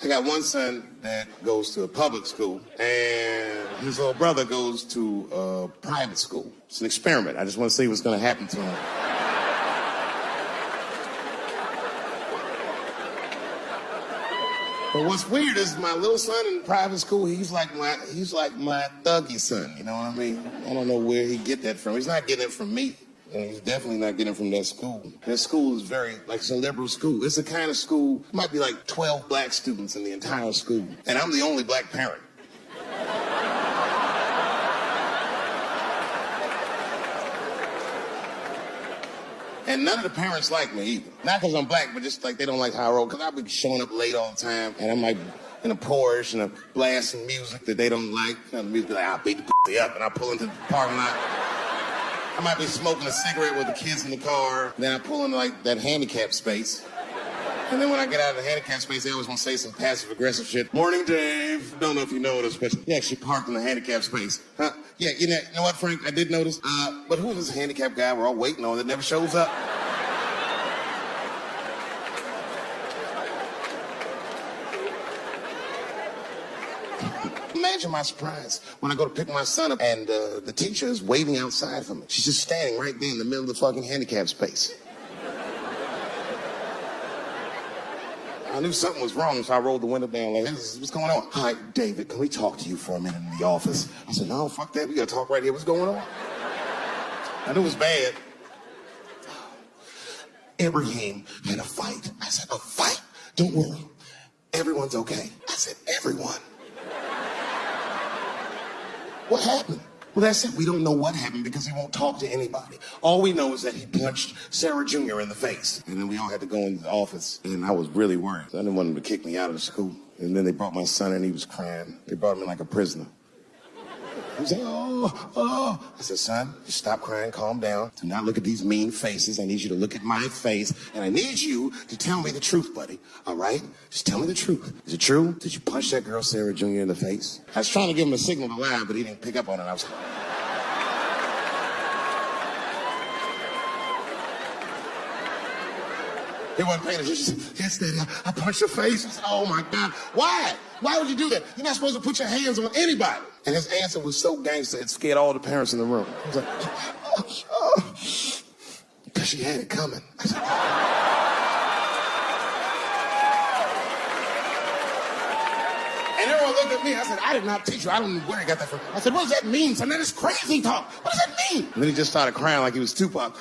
I got one son that goes to a public school, and his little brother goes to a private school. It's an experiment. I just want to see what's going to happen to him. But what's weird is my little son in private school, he's like my thuggy son, you know what I mean? I don't know where he get that from. He's not getting it from me. And he's definitely not getting it from that school. That school is very, it's a liberal school. It's the kind of school, might be like 12 black students in the entire school. And I'm the only black parent. And none of the parents like me either. Not because I'm black, but just like they don't like how I roll. Because I'll be showing up late all the time, and I'm like in a Porsche and I'm blasting music that they don't like. You know, the music be like, I'll beat the pussy up, and I pull into the parking lot. I might be smoking a cigarette with the kids in the car. Then I pull into like that handicap space. And then when I get out of the handicap space, they always want to say some passive-aggressive shit. Morning, Dave. Don't know if you noticed, but he actually parked in the handicap space. Huh? Yeah, you know what, Frank? I did notice. But who is this handicap guy we're all waiting on that never shows up? Imagine my surprise when I go to pick my son up and the teacher is waiting outside for me. She's just standing right there in the middle of the fucking handicap space. I knew something was wrong, so I rolled the window down like, what's going on? Hi, David, can we talk to you for a minute in the office? I said, no, fuck that. We got to talk right here. What's going on? I knew it was bad. Ibrahim had a fight. I said, a fight? Don't worry. Everyone's okay. I said, everyone. What happened? Well, that's it. We don't know what happened because he won't talk to anybody. All we know is that he punched Sarah Jr. in the face. And then we all had to go into the office, and I was really worried. I didn't want him to kick me out of the school. And then they brought my son in, he was crying. They brought him in like a prisoner. He was like, oh. I said, son, just stop crying, calm down. Do not look at these mean faces. I need you to look at my face, and I need you to tell me the truth, buddy. All right? Just tell me the truth. Is it true? Did you punch that girl, Sarah Jr., in the face? I was trying to give him a signal to lie, but he didn't pick up on it. I was He wasn't paying attention. He said, yes, Daddy, I punched her face. I said, oh, my God. Why? Why would you do that? You're not supposed to put your hands on anybody. And his answer was so gangster, it scared all the parents in the room. He was like, oh. Because she had it coming. I said, and everyone looked at me. I said, I did not teach you. I don't know where I got that from. I said, what does that mean, son? That is crazy talk. What does that mean? And then he just started crying like he was Tupac.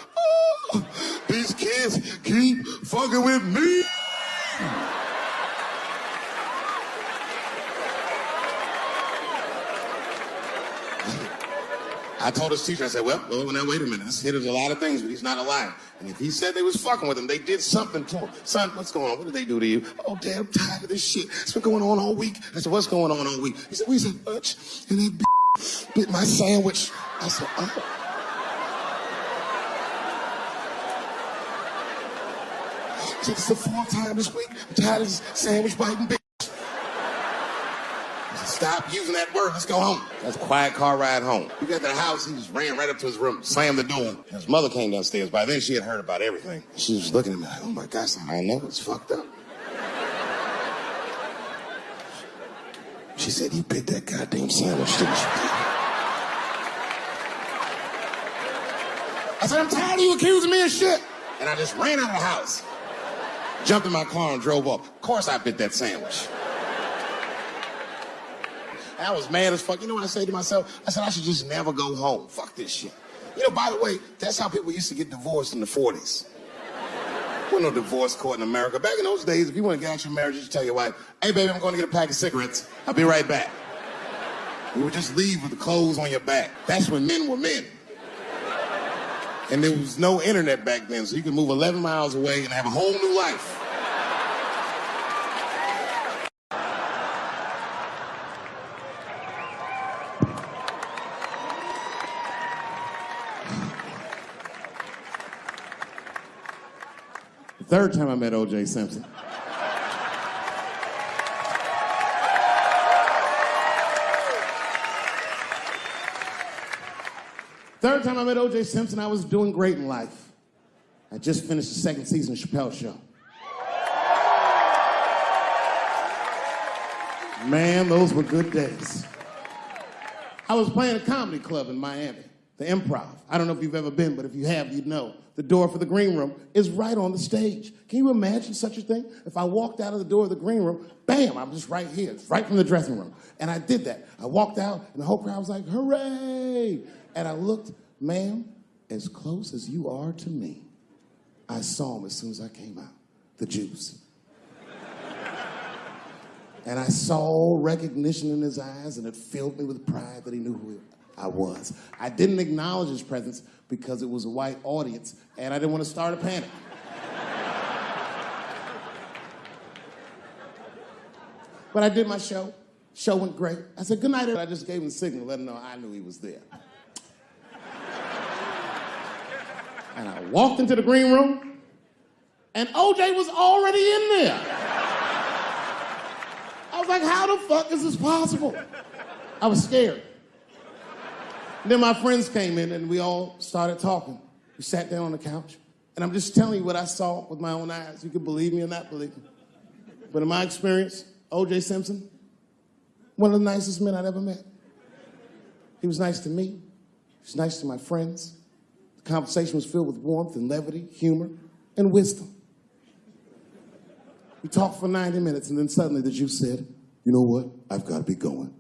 Oh, these kids keep fucking with me. I told his teacher, I said, well, now wait a minute. This kid is a lot of things, but he's not a liar. And if he said they was fucking with him, they did something to him. Son, what's going on? What did they do to you? Oh, Dad, I'm tired of this shit. It's been going on all week. I said, what's going on all week? He said, we was at lunch, and that bit my sandwich. I said, oh. He said, it's the fourth time this week. I'm tired of this sandwich biting bitch. Stop using that word. Let's go home. That's a quiet car ride home. We got to the house. He just ran right up to his room, slammed the door. His mother came downstairs. By then, she had heard about everything. She was looking at me like, oh, my gosh, I know it's fucked up. She said, you bit that goddamn sandwich, didn't you? I said, I'm tired of you accusing me of shit. And I just ran out of the house, jumped in my car, and drove off. Of course I bit that sandwich. I was mad as fuck. You know what I say to myself? I said, I should just never go home. Fuck this shit. You know, by the way, that's how people used to get divorced in the 40s. There was no divorce court in America. Back in those days, if you want to get out your marriage, you just tell your wife, hey, baby, I'm going to get a pack of cigarettes. I'll be right back. You would just leave with the clothes on your back. That's when men were men. And there was no internet back then, so you could move 11 miles away and have a whole new life. Third time I met O.J. Simpson. Third time I met O.J. Simpson, I was doing great in life. I just finished the second season of Chappelle Show. Man, those were good days. I was playing a comedy club in Miami, the Improv. I don't know if you've ever been, but if you have, you'd know. The door for the green room is right on the stage. Can you imagine such a thing? If I walked out of the door of the green room, bam, I'm just right here. It's right from the dressing room. And I did that. I walked out, and the whole crowd was like, hooray! And I looked, ma'am, as close as you are to me, I saw him as soon as I came out, the Juice. And I saw recognition in his eyes, and it filled me with pride that he knew who I was. I didn't acknowledge his presence because it was a white audience, and I didn't want to start a panic. But I did my show. Show went great. I said, good night. I just gave him the signal, let him know I knew he was there. And I walked into the green room, and OJ was already in there. I was like, how the fuck is this possible? I was scared. And then my friends came in and we all started talking. We sat down on the couch. And I'm just telling you what I saw with my own eyes. You can believe me or not believe me. But in my experience, O.J. Simpson, one of the nicest men I'd ever met. He was nice to me. He was nice to my friends. The conversation was filled with warmth and levity, humor, and wisdom. We talked for 90 minutes, and then suddenly the Juice said, you know what? I've got to be going.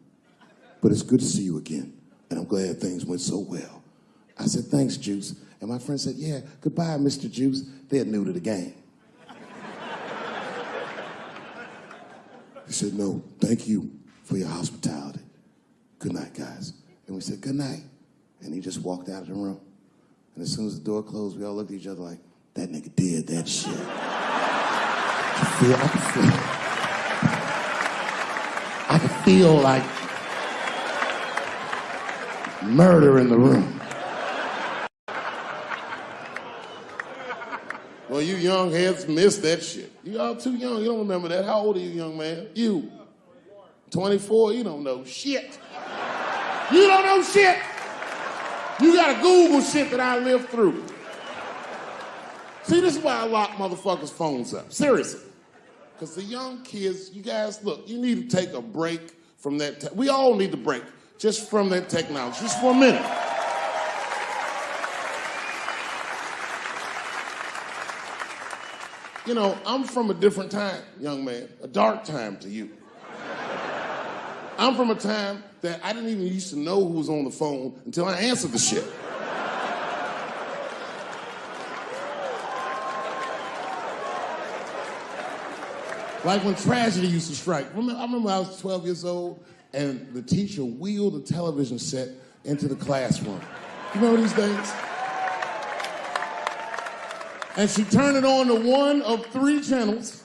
But it's good to see you again, and I'm glad things went so well. I said, thanks, Juice. And my friend said, yeah, goodbye, Mr. Juice. They're new to the game. He said, no, thank you for your hospitality. Good night, guys. And we said, good night. And he just walked out of the room. And as soon as the door closed, we all looked at each other like, that nigga did that shit. I could feel like murder in the room. Well, you young heads missed that shit. You all too young. You don't remember that. How old are you, young man? You. 24? You don't know shit. You don't know shit. You gotta Google shit that I lived through. See, this is why I lock motherfuckers' phones up. Seriously. Because the young kids, you guys, look, you need to take a break from that. We all need to break just from that technology, just for a minute. You know, I'm from a different time, young man, a dark time to you. I'm from a time that I didn't even used to know who was on the phone until I answered the shit. Like when tragedy used to strike. I remember I was 12 years old and the teacher wheeled a television set into the classroom. You remember these days? And she turned it on to one of 3 channels.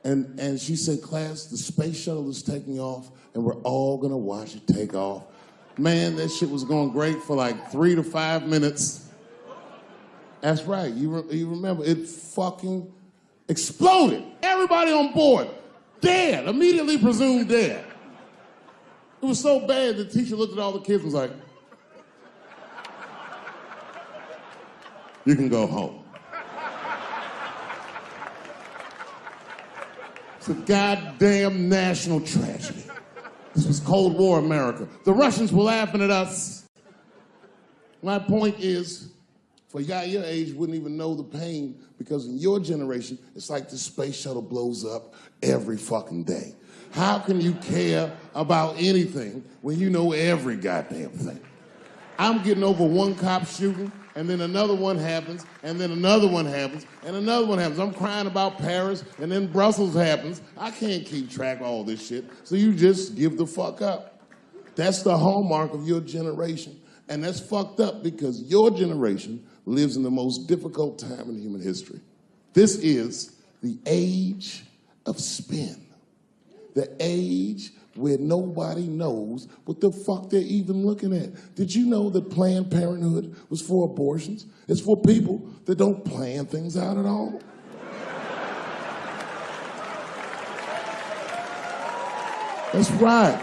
And she said, class, the space shuttle is taking off and we're all gonna watch it take off. Man, that shit was going great for like 3 to 5 minutes. That's right, you remember, it fucking exploded. Everybody on board, dead, immediately presumed dead. It was so bad the teacher looked at all the kids and was like, you can go home. It's a goddamn national tragedy. This was Cold War America. The Russians were laughing at us. My point is, for a guy your age wouldn't even know the pain because in your generation, it's like the space shuttle blows up every fucking day. How can you care about anything when you know every goddamn thing? I'm getting over one cop shooting, and then another one happens, and then another one happens, and another one happens. I'm crying about Paris, and then Brussels happens. I can't keep track of all this shit, so you just give the fuck up. That's the hallmark of your generation, and that's fucked up because your generation lives in the most difficult time in human history. This is the age of spin, the age where nobody knows what the fuck they're even looking at. Did you know that Planned Parenthood was for abortions? It's for people that don't plan things out at all. That's right.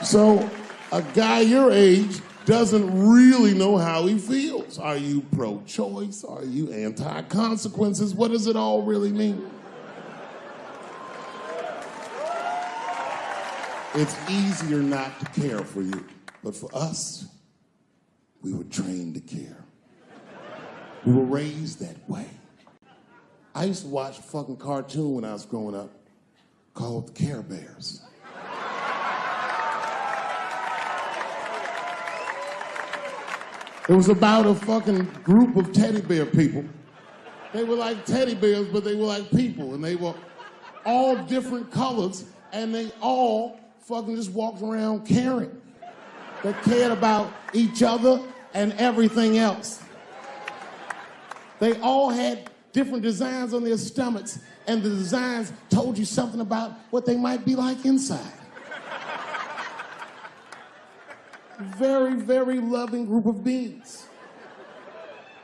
So a guy your age doesn't really know how he feels. Are you pro-choice? Are you anti-consequences? What does it all really mean? It's easier not to care for you. But for us, we were trained to care. We were raised that way. I used to watch a fucking cartoon when I was growing up called the Care Bears. It was about a fucking group of teddy bear people. They were like teddy bears, but they were like people, and they were all different colors, and they all fucking just walked around caring. They cared about each other and everything else. They all had different designs on their stomachs, and the designs told you something about what they might be like inside. Very, very loving group of beings.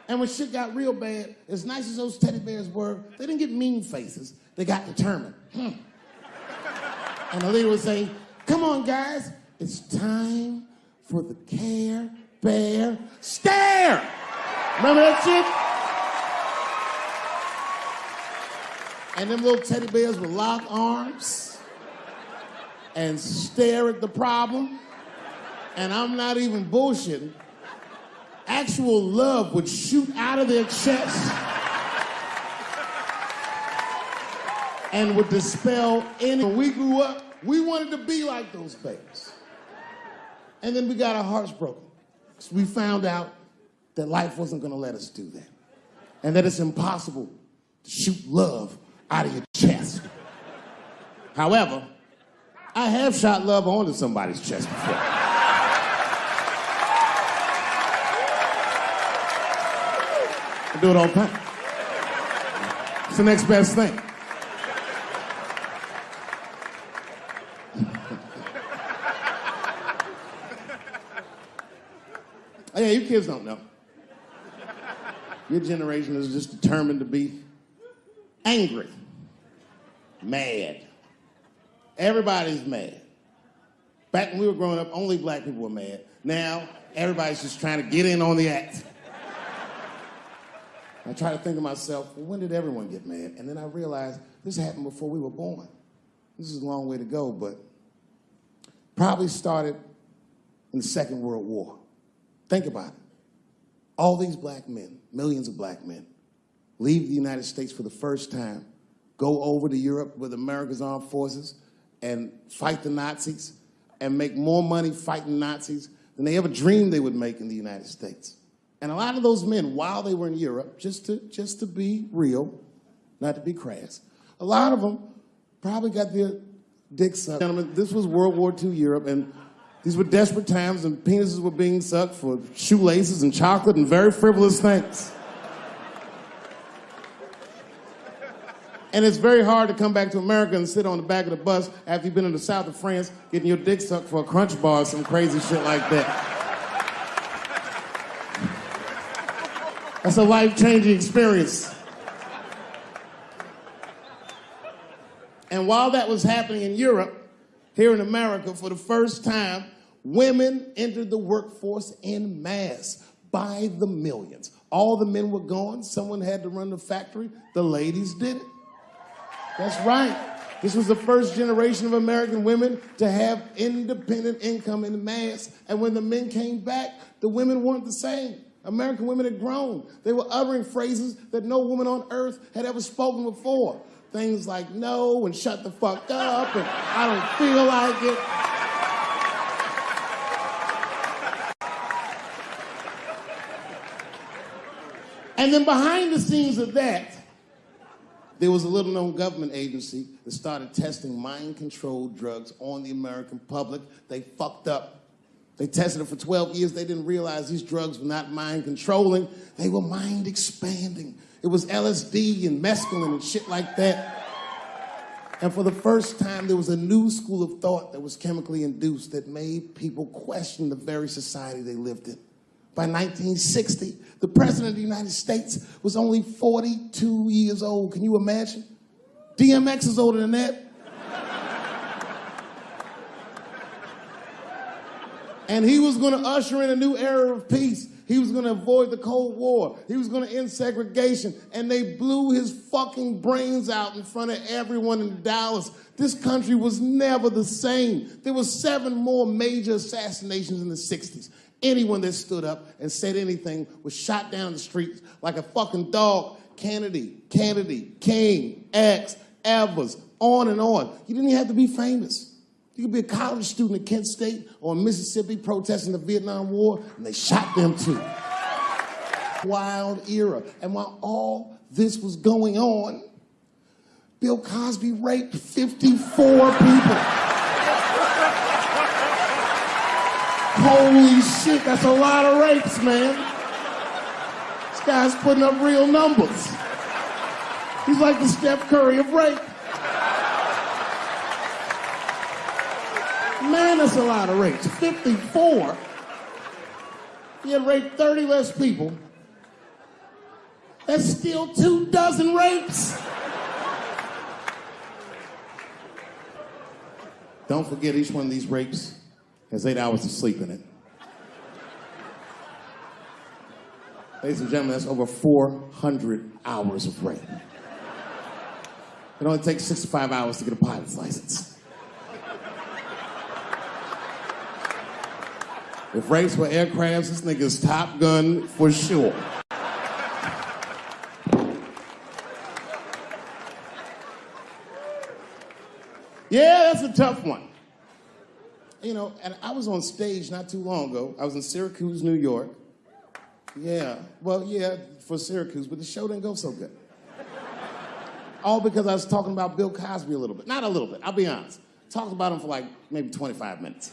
And when shit got real bad, as nice as those teddy bears were, they didn't get mean faces. They got determined. And the leader would say, "Come on, guys, it's time for the Care Bear Stare." Remember that shit? And them little teddy bears would lock arms and stare at the problem. And I'm not even bullshitting. Actual love would shoot out of their chest and would dispel any. When we grew up, we wanted to be like those bears. And then we got our hearts broken. So we found out that life wasn't gonna let us do that. And that it's impossible to shoot love out of your chest. However, I have shot love onto somebody's chest before. I do it all the time. It's the next best thing. Oh, yeah, you kids don't know. Your generation is just determined to be angry, mad. Everybody's mad. Back when we were growing up, only black people were mad. Now, everybody's just trying to get in on the act. I try to think to myself, well, when did everyone get mad? And then I realized this happened before we were born. This is a long way to go, but probably started in the Second World War. Think about it. All these black men, millions of black men, leave the United States for the first time, go over to Europe with America's armed forces and fight the Nazis and make more money fighting Nazis than they ever dreamed they would make in the United States. And a lot of those men, while they were in Europe, just to be real, not to be crass, a lot of them probably got their dicks sucked. Gentlemen, this was World War II Europe, and these were desperate times, and penises were being sucked for shoelaces and chocolate and very frivolous things. And it's very hard to come back to America and sit on the back of the bus after you've been in the south of France getting your dick sucked for a Crunch bar or some crazy shit like that. That's a life-changing experience. And while that was happening in Europe, here in America, for the first time, women entered the workforce en masse by the millions. All the men were gone. Someone had to run the factory. The ladies did it. That's right. This was the first generation of American women to have independent income en masse. And when the men came back, the women weren't the same. American women had grown. They were uttering phrases that no woman on earth had ever spoken before. Things like no and shut the fuck up and I don't feel like it. And then behind the scenes of that, there was a little-known government agency that started testing mind-controlled drugs on the American public. They fucked up. They tested it for 12 years. They didn't realize these drugs were not mind-controlling. They were mind-expanding. It was LSD and mescaline and shit like that. And for the first time, there was a new school of thought that was chemically induced that made people question the very society they lived in. By 1960, the President of the United States was only 42 years old. Can you imagine? DMX is older than that. And he was going to usher in a new era of peace. He was gonna avoid the Cold War. He was gonna end segregation. And they blew his fucking brains out in front of everyone in Dallas. This country was never the same. There were 7 more major assassinations in the 60s. Anyone that stood up and said anything was shot down the streets like a fucking dog. Kennedy, King, X, Evers, on and on. You didn't even have to be famous. You could be a college student at Kent State or in Mississippi protesting the Vietnam War, and they shot them too. Wild era. And while all this was going on, Bill Cosby raped 54 people. Holy shit, that's a lot of rapes, man. This guy's putting up real numbers. He's like the Steph Curry of rape. Man, that's a lot of rapes. 54. He had raped 30 less people. That's still 24 rapes. Don't forget, each one of these rapes has 8 hours of sleep in it. Ladies and gentlemen, that's over 400 hours of rape. It only takes 65 hours to get a pilot's license. If rapes were aircrafts, this nigga's Top Gun for sure. Yeah, that's a tough one. You know, and I was on stage not too long ago. I was in Syracuse, New York. Yeah, well, yeah, for Syracuse, but the show didn't go so good. All because I was talking about Bill Cosby a little bit. Not a little bit, I'll be honest. Talked about him for like maybe 25 minutes.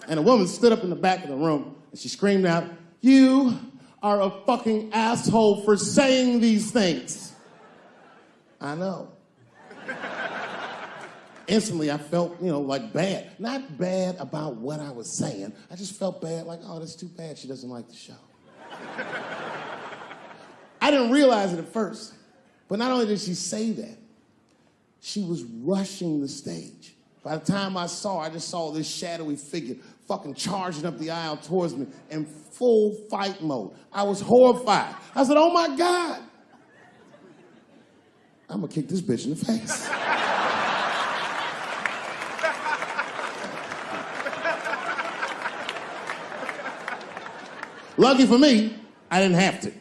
And a woman stood up in the back of the room and she screamed out, "You are a fucking asshole for saying these things." I know. Instantly, I felt, like bad. Not bad about what I was saying. I just felt bad, like, oh, that's too bad she doesn't like the show. I didn't realize it at first, but not only did she say that, she was rushing the stage. By the time I saw her, I just saw this shadowy figure fucking charging up the aisle towards me in full fight mode. I was horrified. I said, oh my God. I'm gonna kick this bitch in the face. Lucky for me, I didn't have to.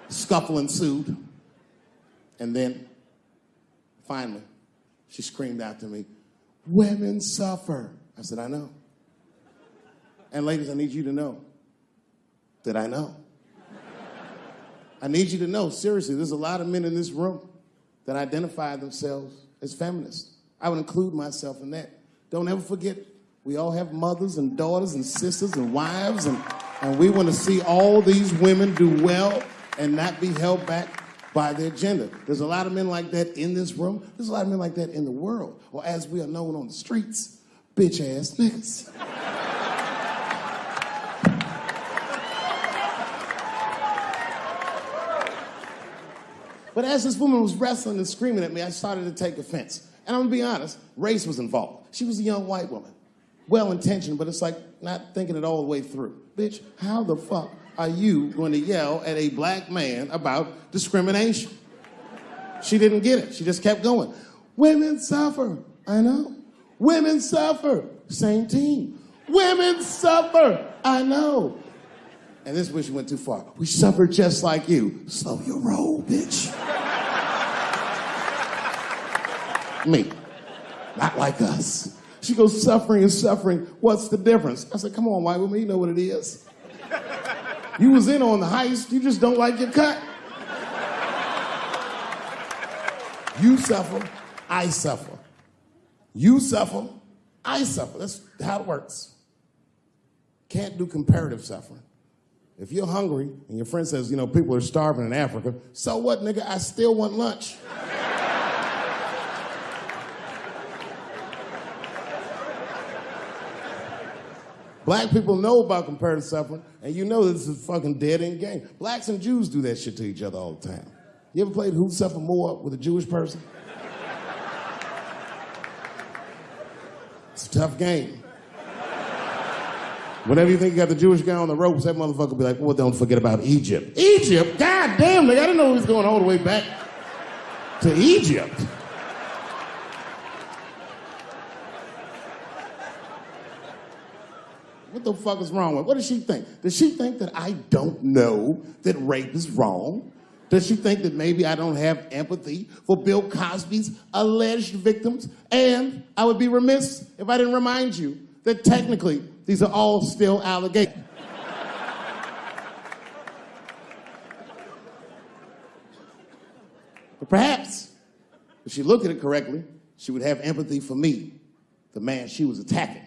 Scuffle ensued. And then, finally, she screamed out to me, "Women suffer." I said, I know. And ladies, I need you to know that I know. I need you to know, seriously, there's a lot of men in this room that identify themselves as feminists. I would include myself in that. Don't ever forget, we all have mothers and daughters and sisters and wives, and we want to see all these women do well and not be held back by their gender. There's a lot of men like that in this room. There's a lot of men like that in the world, or as we are known on the streets, bitch-ass niggas. But as this woman was wrestling and screaming at me, I started to take offense. And I'm gonna be honest, race was involved. She was a young white woman. Well-intentioned, but it's like not thinking it all the way through. Bitch, how the fuck are you going to yell at a black man about discrimination? She didn't get it. She just kept going. Women suffer. I know. Women suffer. Same team. Women suffer. I know. And this wish went too far. We suffer just like you. Slow your roll, bitch. Me. Not like us. She goes, suffering and suffering. What's the difference? I said, come on, white woman, you know what it is. You was in on the heist, you just don't like your cut. You suffer, I suffer. You suffer, I suffer. That's how it works. Can't do comparative suffering. If you're hungry and your friend says, people are starving in Africa, so what, nigga? I still want lunch. Black people know about comparative suffering, and you know this is a fucking dead-end game. Blacks and Jews do that shit to each other all the time. You ever played Who Suffer More with a Jewish person? It's a tough game. Whenever you think you got the Jewish guy on the ropes, that motherfucker will be like, well, don't forget about Egypt. Egypt? God damn, nigga, I didn't know he was going all the way back to Egypt. What the fuck is wrong with her? What does she think? Does she think that I don't know that rape is wrong? Does she think that maybe I don't have empathy for Bill Cosby's alleged victims? And I would be remiss if I didn't remind you that technically these are all still allegations. But perhaps, if she looked at it correctly, she would have empathy for me, the man she was attacking.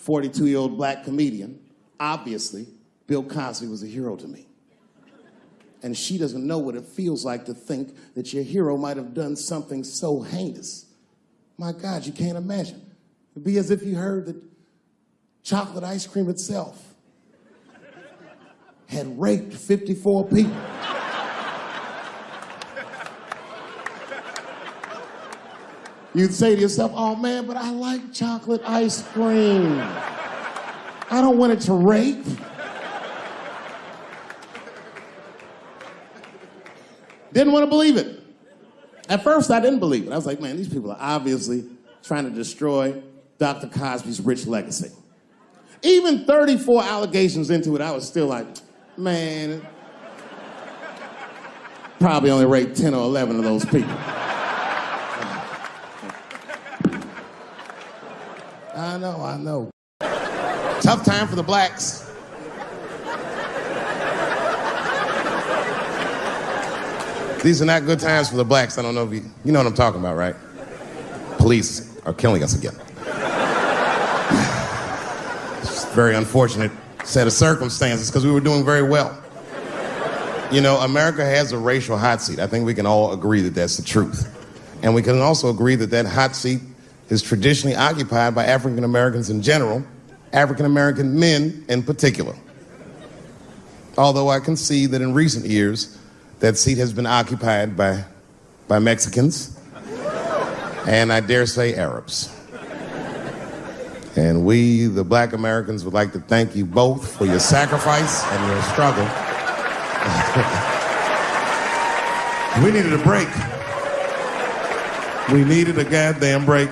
42-year-old black comedian. Obviously, Bill Cosby was a hero to me. And she doesn't know what it feels like to think that your hero might have done something so heinous. My God, you can't imagine. It'd be as if you heard that chocolate ice cream itself had raped 54 people. You'd say to yourself, oh man, but I like chocolate ice cream. I don't want it to rape. Didn't want to believe it. At first, I didn't believe it. I was like, man, these people are obviously trying to destroy Dr. Cosby's rich legacy. Even 34 allegations into it, I was still like, man, probably only raped 10 or 11 of those people. I know. Tough time for the blacks. These are not good times for the blacks. I don't know if you know what I'm talking about, right? Police are killing us again. It's a very unfortunate set of circumstances because we were doing very well. You know, America has a racial hot seat. I think we can all agree that that's the truth. And we can also agree that that hot seat is traditionally occupied by African Americans in general, African American men in particular. Although I can see that in recent years, that seat has been occupied by Mexicans, and I dare say Arabs. And we, the black Americans, would like to thank you both for your sacrifice and your struggle. We needed a break. We needed a goddamn break.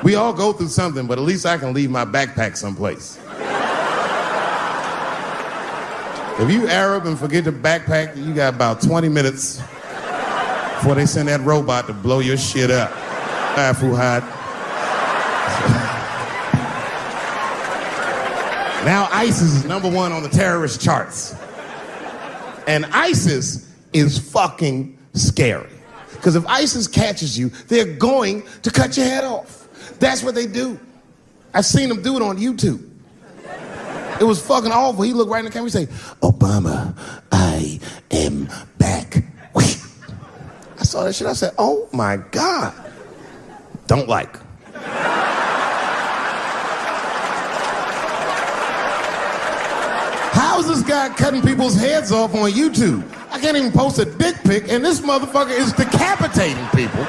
We all go through something, but at least I can leave my backpack someplace. If you Arab and forget your backpack, you got about 20 minutes before they send that robot to blow your shit up. Fuhad. Now ISIS is #1 on the terrorist charts. And ISIS is fucking scary. Because if ISIS catches you, they're going to cut your head off. That's what they do. I've seen them do it on YouTube. It was fucking awful. He looked right in the camera and say, Obama, I am back. I saw that shit. I said, oh my God. Don't like. How is this guy cutting people's heads off on YouTube? I can't even post a dick pic, and this motherfucker is decapitating people.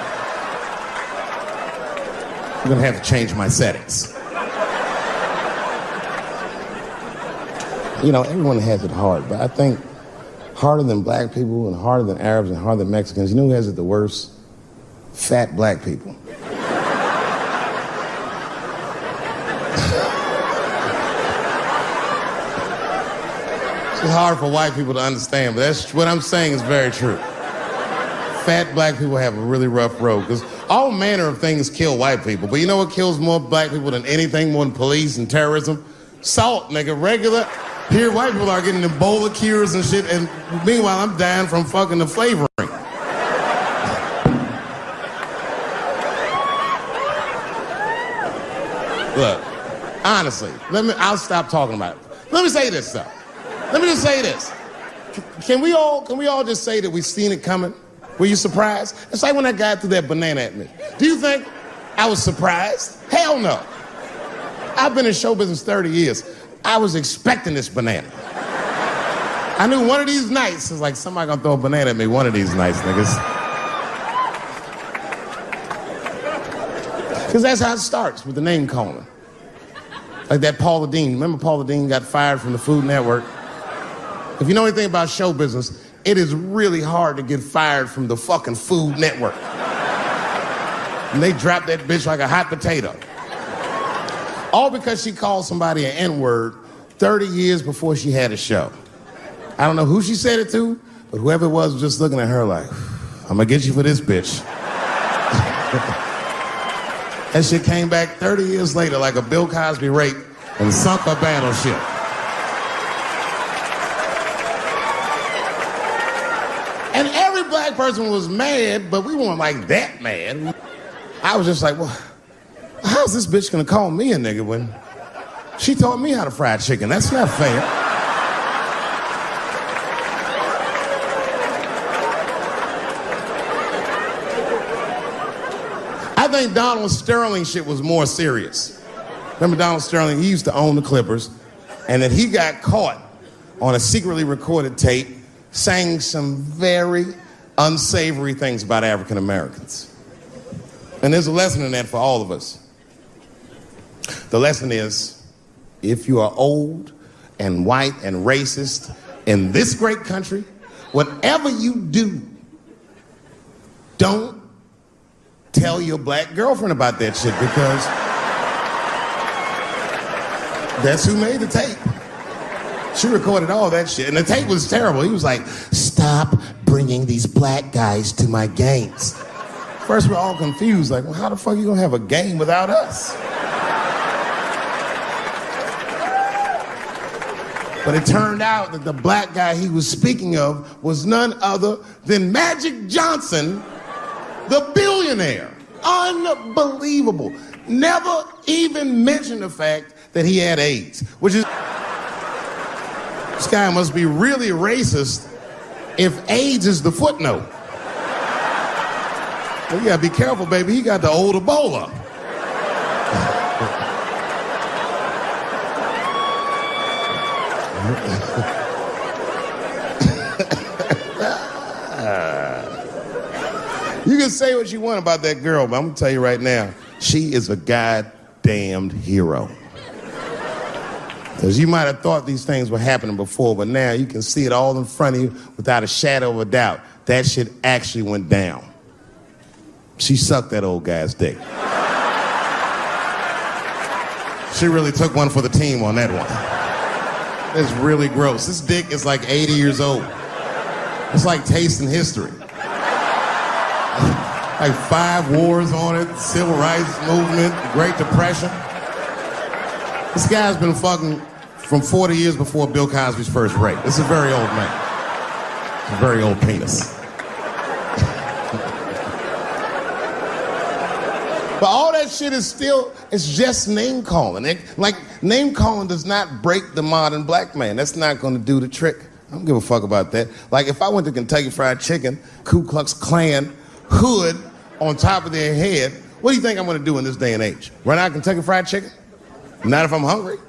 I'm gonna have to change my settings. You know, everyone has it hard, but I think harder than black people and harder than Arabs and harder than Mexicans, you know who has it the worst? Fat black people. It's hard for white people to understand, but that's what I'm saying is very true. Fat black people have a really rough road because all manner of things kill white people. But you know what kills more black people than anything, more than police and terrorism? Salt, nigga. Regular. Here, white people are getting Ebola cures and shit, and meanwhile, I'm dying from fucking the flavoring. Look, honestly, I'll stop talking about it. Let me say this, though. Let me just say this. Can we all just say that we've seen it coming? Were you surprised? It's like when that guy threw that banana at me. Do you think I was surprised? Hell no. I've been in show business 30 years. I was expecting this banana. I knew one of these nights, it's like somebody gonna throw a banana at me one of these nights, niggas. Because that's how it starts, with the name calling. Like that Paula Deen. Remember Paula Deen got fired from the Food Network? If you know anything about show business, it is really hard to get fired from the fucking Food Network. And they dropped that bitch like a hot potato. All because she called somebody an N-word 30 years before she had a show. I don't know who she said it to, but whoever it was just looking at her like, I'm gonna get you for this bitch. That shit came back 30 years later like a Bill Cosby rape and sunk a battleship. And every black person was mad, but we weren't like that mad. I was just like, well, how's this bitch gonna call me a nigga when she taught me how to fry chicken? That's not fair. I think Donald Sterling shit was more serious. Remember Donald Sterling? He used to own the Clippers, and then he got caught on a secretly recorded tape saying some very unsavory things about African Americans. And there's a lesson in that for all of us. The lesson is, if you are old and white and racist in this great country, whatever you do, don't tell your black girlfriend about that shit, because that's who made the tape. She recorded all that shit, and the tape was terrible. He was like, stop bringing these black guys to my games. First, we're all confused, like, well, how the fuck are you gonna have a game without us? But it turned out that the black guy he was speaking of was none other than Magic Johnson, the billionaire. Unbelievable. Never even mentioned the fact that he had AIDS, which is... This guy must be really racist if AIDS is the footnote. Well, you gotta be careful, baby. He got the old Ebola. You can say what you want about that girl, but I'm gonna tell you right now, she is a goddamned hero. Because you might have thought these things were happening before, but now you can see it all in front of you without a shadow of a doubt. That shit actually went down. She sucked that old guy's dick. She really took one for the team on that one. It's really gross. This dick is like 80 years old. It's like tasting history. Like 5 wars on it, Civil Rights Movement, Great Depression. This guy's been fucking from 40 years before Bill Cosby's first rape. This is a very old man. It's a very old penis. But all that shit is still, it's just name calling. Like, name calling does not break the modern black man. That's not gonna do the trick. I don't give a fuck about that. Like, if I went to Kentucky Fried Chicken, Ku Klux Klan, hood on top of their head, what do you think I'm gonna do in this day and age? Run out Kentucky Fried Chicken? Not if I'm hungry.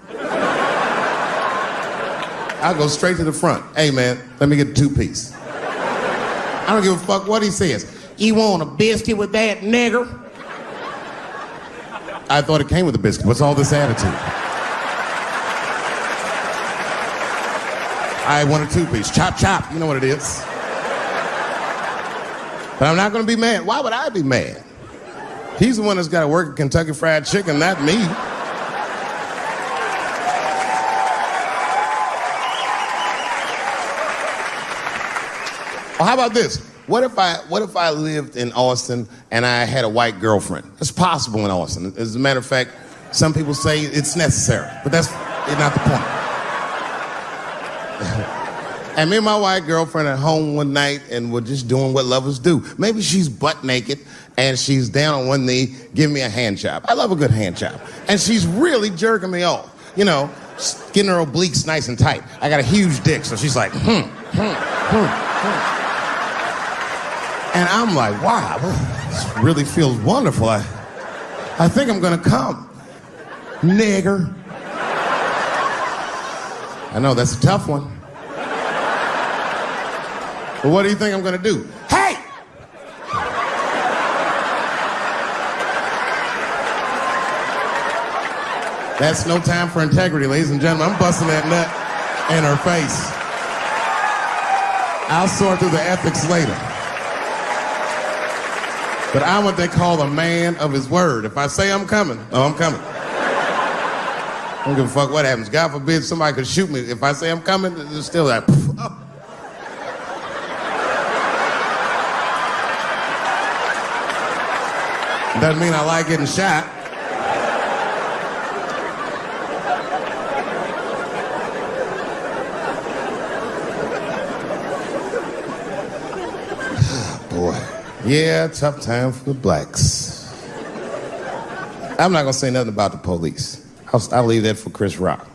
I'll go straight to the front. Hey, man, let me get a 2-piece. I don't give a fuck what he says. You want a biscuit with that, nigger? I thought it came with a biscuit. What's all this attitude? I want a 2-piece. Chop, chop. You know what it is. But I'm not going to be mad. Why would I be mad? He's the one that's got to work at Kentucky Fried Chicken, not me. Well, how about this? What if I lived in Austin and I had a white girlfriend? It's possible in Austin. As a matter of fact, some people say it's necessary, but that's not the point. And me and my white girlfriend at home one night, and we're just doing what lovers do. Maybe she's butt naked and she's down on one knee giving me a hand job. I love a good hand job. And she's really jerking me off. You know, getting her obliques nice and tight. I got a huge dick, so she's like, And I'm like, wow, this really feels wonderful. I think I'm gonna come. Nigger. I know, that's a tough one. But what do you think I'm gonna do? Hey! That's no time for integrity, ladies and gentlemen. I'm busting that nut in her face. I'll sort through the ethics later. But I'm what they call a man of his word. If I say I'm coming, oh, I'm coming. I don't give a fuck what happens. God forbid somebody could shoot me. If I say I'm coming, it's still like, oh. Doesn't mean I like getting shot. Boy. Yeah, tough time for the blacks. I'm not gonna say nothing about the police. I'll leave that for Chris Rock.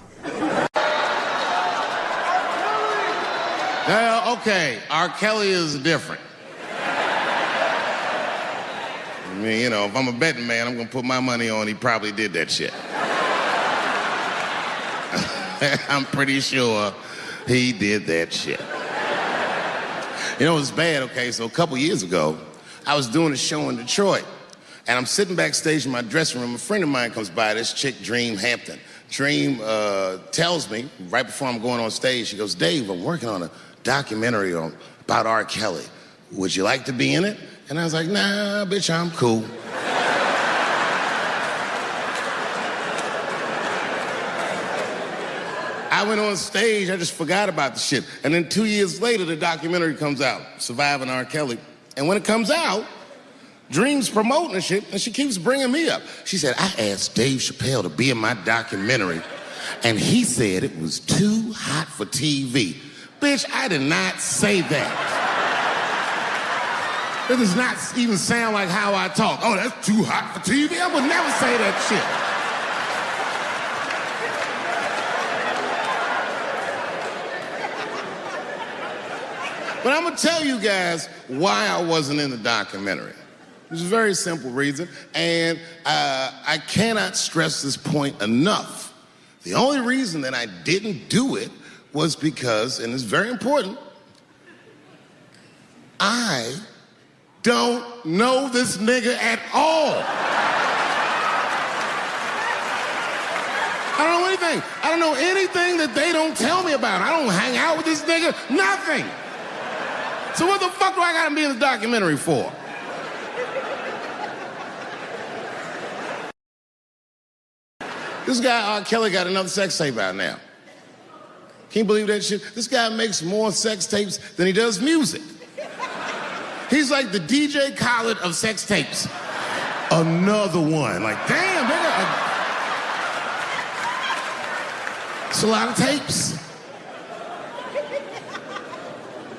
Okay, R. Kelly is different. I mean, you know, if I'm a betting man, I'm gonna put my money on he probably did that shit. I'm pretty sure he did that shit. You know, it was bad, okay? So a couple years ago, I was doing a show in Detroit, and I'm sitting backstage in my dressing room. A friend of mine comes by, this chick, Dream Hampton. Dream tells me, right before I'm going on stage, she goes, Dave, I'm working on a documentary about R. Kelly. Would you like to be in it? And I was like, nah, bitch, I'm cool. I went on stage, I just forgot about the shit. And then 2 years later, the documentary comes out, Surviving R. Kelly. And when it comes out, Dream's promoting the shit, and she keeps bringing me up. She said, I asked Dave Chappelle to be in my documentary, and he said it was too hot for TV. Bitch, I did not say that. It does not even sound like how I talk. Oh, that's too hot for TV? I would never say that shit. But I'm gonna tell you guys why I wasn't in the documentary. There's a very simple reason, and I cannot stress this point enough. The only reason that I didn't do it was because, and it's very important, I don't know this nigga at all. I don't know anything. I don't know anything that they don't tell me about. I don't hang out with this nigga, nothing. So what the fuck do I gotta be in the documentary for? This guy, R. Kelly, got another sex tape out now. Can you believe that shit? This guy makes more sex tapes than he does music. He's like the DJ Khaled of sex tapes. Another one. Like, damn, nigga. It's a lot of tapes.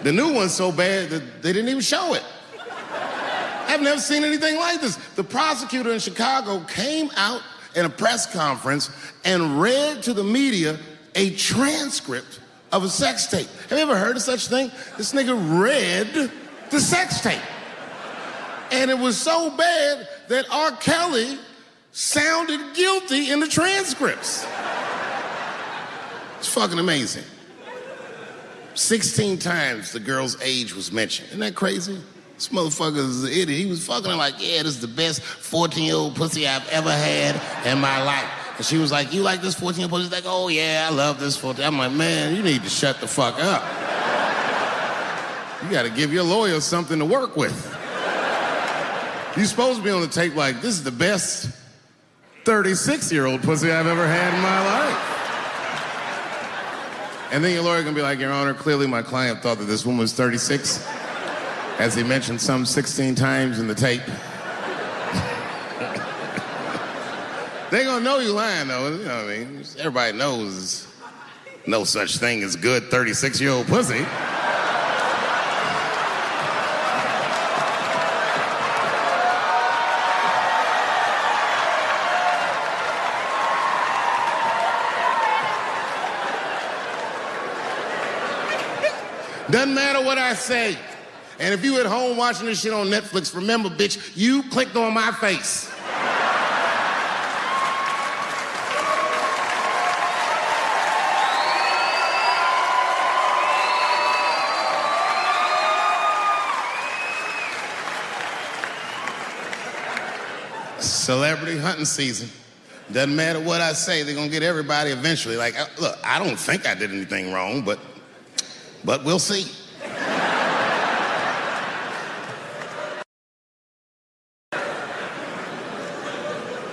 The new one's so bad that they didn't even show it. I've never seen anything like this. The prosecutor in Chicago came out in a press conference and read to the media a transcript of a sex tape. Have you ever heard of such a thing? This nigga read the sex tape. And it was so bad that R. Kelly sounded guilty in the transcripts. It's fucking amazing. 16 times the girl's age was mentioned. Isn't that crazy? This motherfucker is an idiot. He was fucking her like, yeah, this is the best 14-year-old pussy I've ever had in my life. And she was like, you like this 14-year-old pussy? He's like, oh yeah, I love this 14. I'm like, man, you need to shut the fuck up. You gotta give your lawyer something to work with. You're supposed to be on the tape like, this is the best 36-year-old pussy I've ever had in my life. And then your lawyer gonna be like, Your Honor, clearly my client thought that this woman was 36, as he mentioned some 16 times in the tape. They gonna know you lying though, you know what I mean? Everybody knows no such thing as good 36-year-old pussy. Doesn't matter what I say. And if you at home watching this shit on Netflix, remember, bitch, you clicked on my face. Celebrity hunting season. Doesn't matter what I say, they're gonna get everybody eventually. Like, look, I don't think I did anything wrong, but we'll see.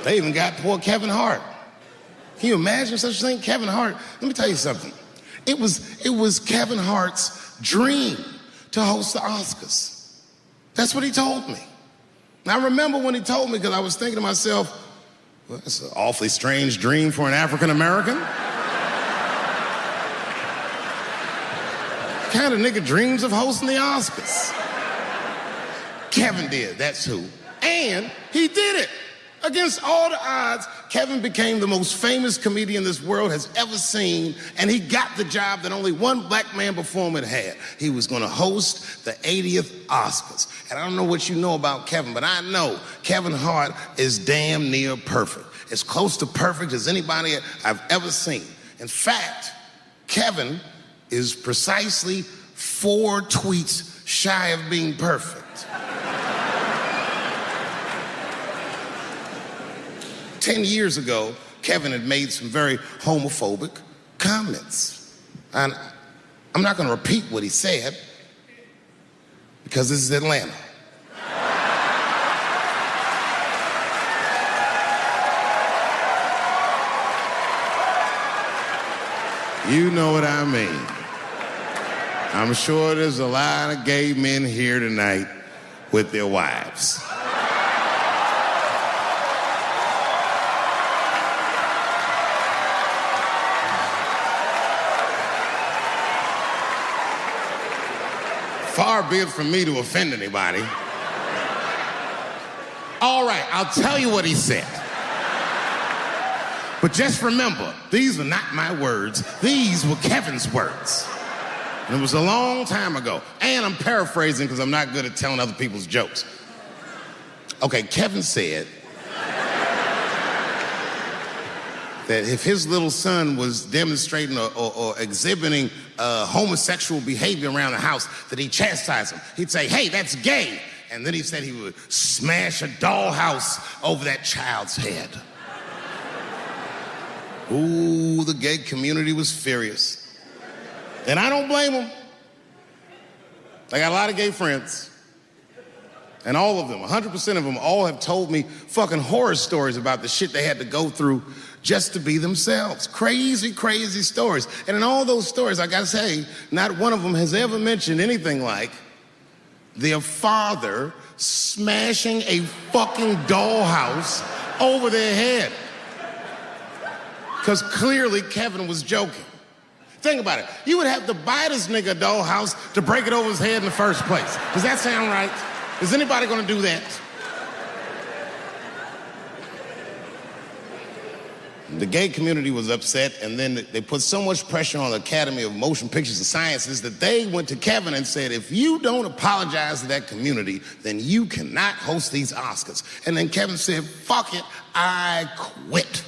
They even got poor Kevin Hart. Can you imagine such a thing? Kevin Hart, let me tell you something. It was Kevin Hart's dream to host the Oscars. That's what he told me. And I remember when he told me, because I was thinking to myself, well, that's an awfully strange dream for an African American. What kind of nigga dreams of hosting the Oscars? Kevin did, that's who. And he did it. Against all the odds, Kevin became the most famous comedian this world has ever seen, and he got the job that only one black man before him had had. He was gonna host the 80th Oscars. And I don't know what you know about Kevin, but I know Kevin Hart is damn near perfect. As close to perfect as anybody I've ever seen. In fact, Kevin is precisely 4 tweets shy of being perfect. 10 years ago, Kevin had made some very homophobic comments. And I'm not gonna repeat what he said, because this is Atlanta. You know what I mean. I'm sure there's a lot of gay men here tonight with their wives. Far be it from me to offend anybody. All right, I'll tell you what he said. But just remember, these were not my words. These were Kevin's words. And it was a long time ago. And I'm paraphrasing because I'm not good at telling other people's jokes. Okay, Kevin said that if his little son was demonstrating or exhibiting homosexual behavior around the house, that he'd chastise him. He'd say, hey, that's gay. And then he said he would smash a dollhouse over that child's head. Ooh, the gay community was furious. And I don't blame them. I got a lot of gay friends. And all of them, 100% of them, all have told me fucking horror stories about the shit they had to go through just to be themselves. Crazy, crazy stories. And in all those stories, I gotta say, not one of them has ever mentioned anything like their father smashing a fucking dollhouse over their head. Because clearly Kevin was joking. Think about it. You would have to buy this nigga a dollhouse to break it over his head in the first place. Does that sound right? Is anybody gonna do that? The gay community was upset, and then they put so much pressure on the Academy of Motion Pictures and Sciences that they went to Kevin and said, if you don't apologize to that community, then you cannot host these Oscars. And then Kevin said, fuck it, I quit.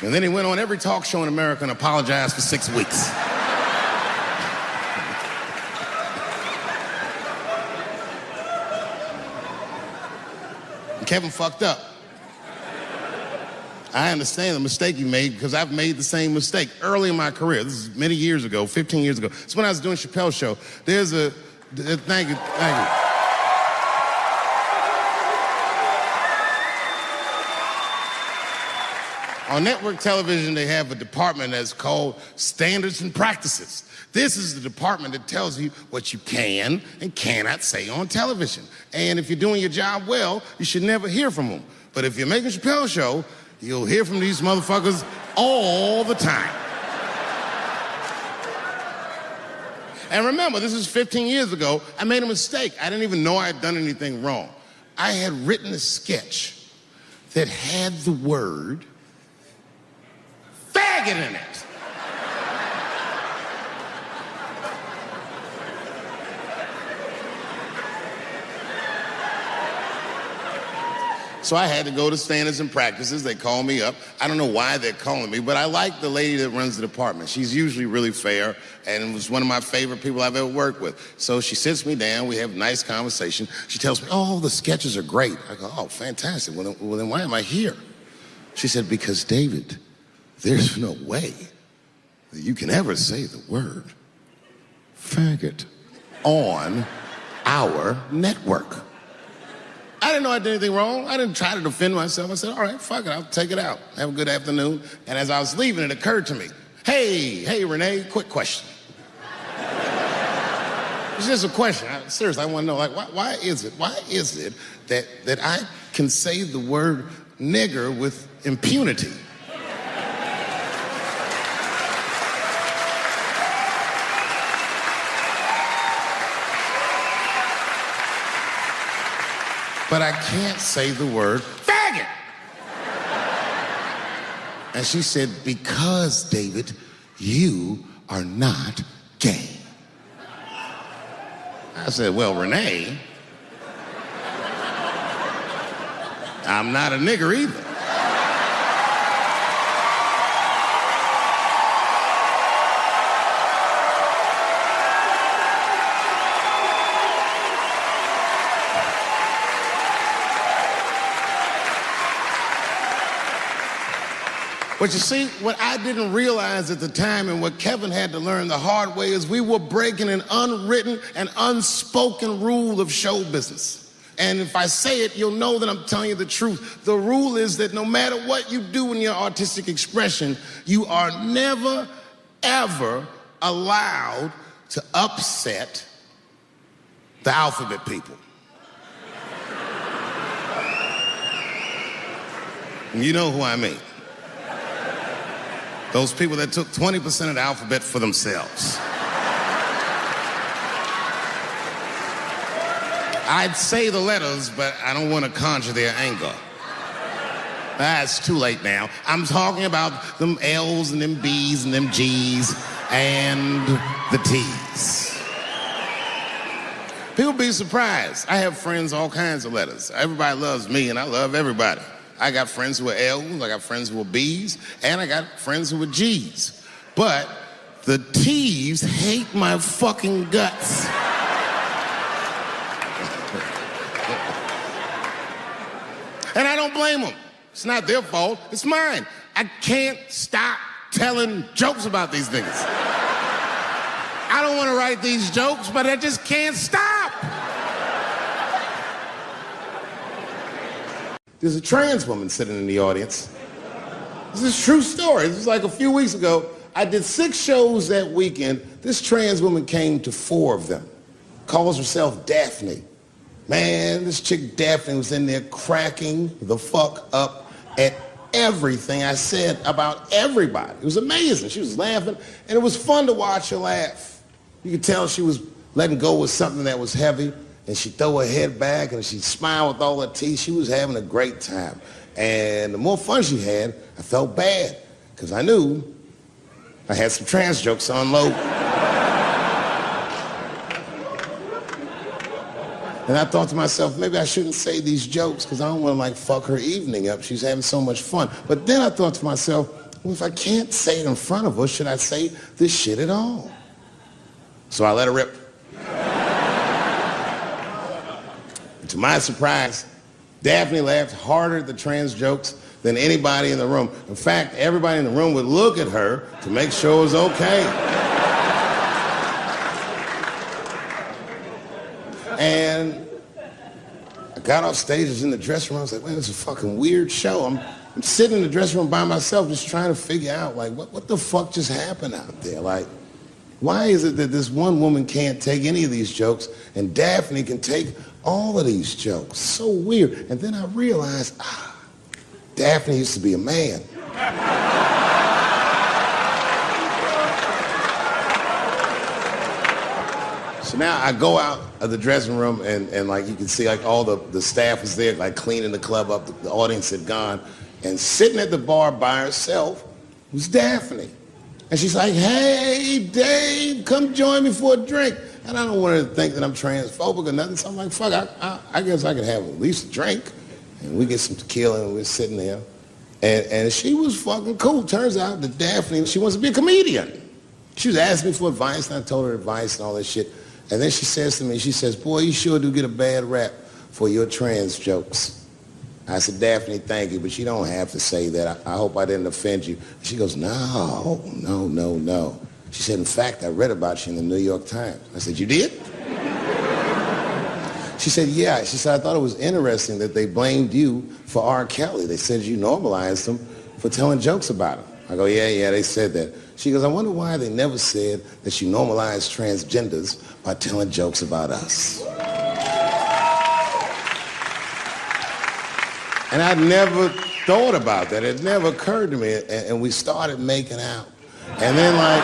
And then he went on every talk show in America and apologized for 6 weeks. And Kevin fucked up. I understand the mistake he made because I've made the same mistake early in my career. This is many years ago, 15 years ago. It's when I was doing Chappelle show. There's a, thank you. On network television, they have a department that's called Standards and Practices. This is the department that tells you what you can and cannot say on television. And if you're doing your job well, you should never hear from them. But if you're making a Chappelle show, you'll hear from these motherfuckers all the time. And remember, this is 15 years ago. I made a mistake. I didn't even know I had done anything wrong. I had written a sketch that had the word faggot in it. So I had to go to standards and practices. They called me up. I don't know why they're calling me, but I like the lady that runs the department. She's usually really fair and was one of my favorite people I've ever worked with. So she sits me down. We have a nice conversation. She tells me, oh, the sketches are great. I go, oh, fantastic. Well, then why am I here? She said, because, David, there's no way that you can ever say the word faggot on our network. I didn't know I did anything wrong. I didn't try to defend myself. I said, all right, fuck it, I'll take it out. Have a good afternoon. And as I was leaving, it occurred to me, hey, Renee, quick question. It's just a question. Seriously, I want to know, like, why is it that I can say the word nigger with impunity? But I can't say the word faggot. And she said, because, David, you are not gay. I said, well, Renee, I'm not a nigger either. But you see, what I didn't realize at the time and what Kevin had to learn the hard way is we were breaking an unwritten and unspoken rule of show business. And if I say it, you'll know that I'm telling you the truth. The rule is that no matter what you do in your artistic expression, you are never, ever allowed to upset the alphabet people. You know who I mean. Those people that took 20% of the alphabet for themselves. I'd say the letters, but I don't want to conjure their anger. It's too late now. I'm talking about them L's and them B's and them G's and the T's. People be surprised. I have friends, all kinds of letters. Everybody loves me, and I love everybody. I got friends who are L's, I got friends who are B's, and I got friends who are G's. But the T's hate my fucking guts. And I don't blame them. It's not their fault, it's mine. I can't stop telling jokes about these niggas. I don't want to write these jokes, but I just can't stop. There's a trans woman sitting in the audience. This is a true story. This was like a few weeks ago. I did 6 shows that weekend. This trans woman came to 4 of them. Calls herself Daphne. Man, this chick Daphne was in there cracking the fuck up at everything I said about everybody. It was amazing. She was laughing, and it was fun to watch her laugh. You could tell she was letting go of something that was heavy. And she'd throw her head back and she'd smile with all her teeth. She was having a great time. And the more fun she had, I felt bad, because I knew I had some trans jokes to unload. And I thought to myself, maybe I shouldn't say these jokes because I don't want to like fuck her evening up. She's having so much fun. But then I thought to myself, well, if I can't say it in front of her, should I say this shit at all? So I let her rip. To my surprise, Daphne laughed harder at the trans jokes than anybody in the room. In fact, everybody in the room would look at her to make sure it was okay. And I got off stage, I was in the dressing room, I was like, man, this is a fucking weird show. I'm sitting in the dressing room by myself just trying to figure out, like, what the fuck just happened out there? Like, why is it that this one woman can't take any of these jokes and Daphne can take all of these jokes? So weird. And then I realized, Daphne used to be a man. So now I go out of the dressing room and like you can see like all the staff was there like cleaning the club up. The audience had gone. And sitting at the bar by herself was Daphne. And she's like, hey, Dave, come join me for a drink. And I don't want her to think that I'm transphobic or nothing. So I'm like, fuck, I guess I could have at least a drink. And we get some tequila and we're sitting there. And she was fucking cool. Turns out that Daphne, she wants to be a comedian. She was asking me for advice, and I told her advice and all that shit. And then she says to me, she says, boy, you sure do get a bad rap for your trans jokes. I said, Daphne, thank you, but you don't have to say that. I hope I didn't offend you. She goes, no. She said, in fact, I read about you in the New York Times. I said, you did? She said, yeah. She said, I thought it was interesting that they blamed you for R. Kelly. They said you normalized him for telling jokes about him. I go, yeah, they said that. She goes, I wonder why they never said that you normalized transgenders by telling jokes about us. And I never thought about that. It never occurred to me. And we started making out. And then, like,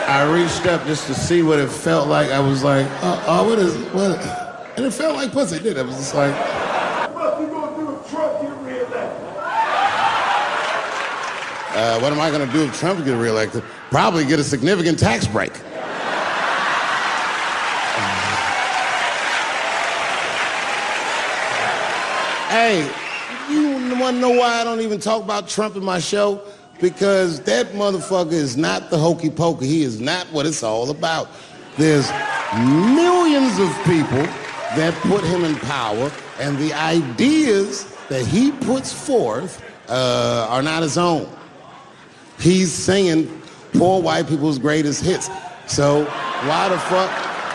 I reached up just to see what it felt like. I was like, what? And it felt like pussy, did it? It was just like... What you gonna do if Trump get reelected? What am I gonna do if Trump gets reelected? Probably get a significant tax break. Hey, you wanna know why I don't even talk about Trump in my show? Because that motherfucker is not the hokey pokey. He is not what it's all about. There's millions of people that put him in power, and the ideas that he puts forth are not his own. He's singing poor white people's greatest hits. So why the fuck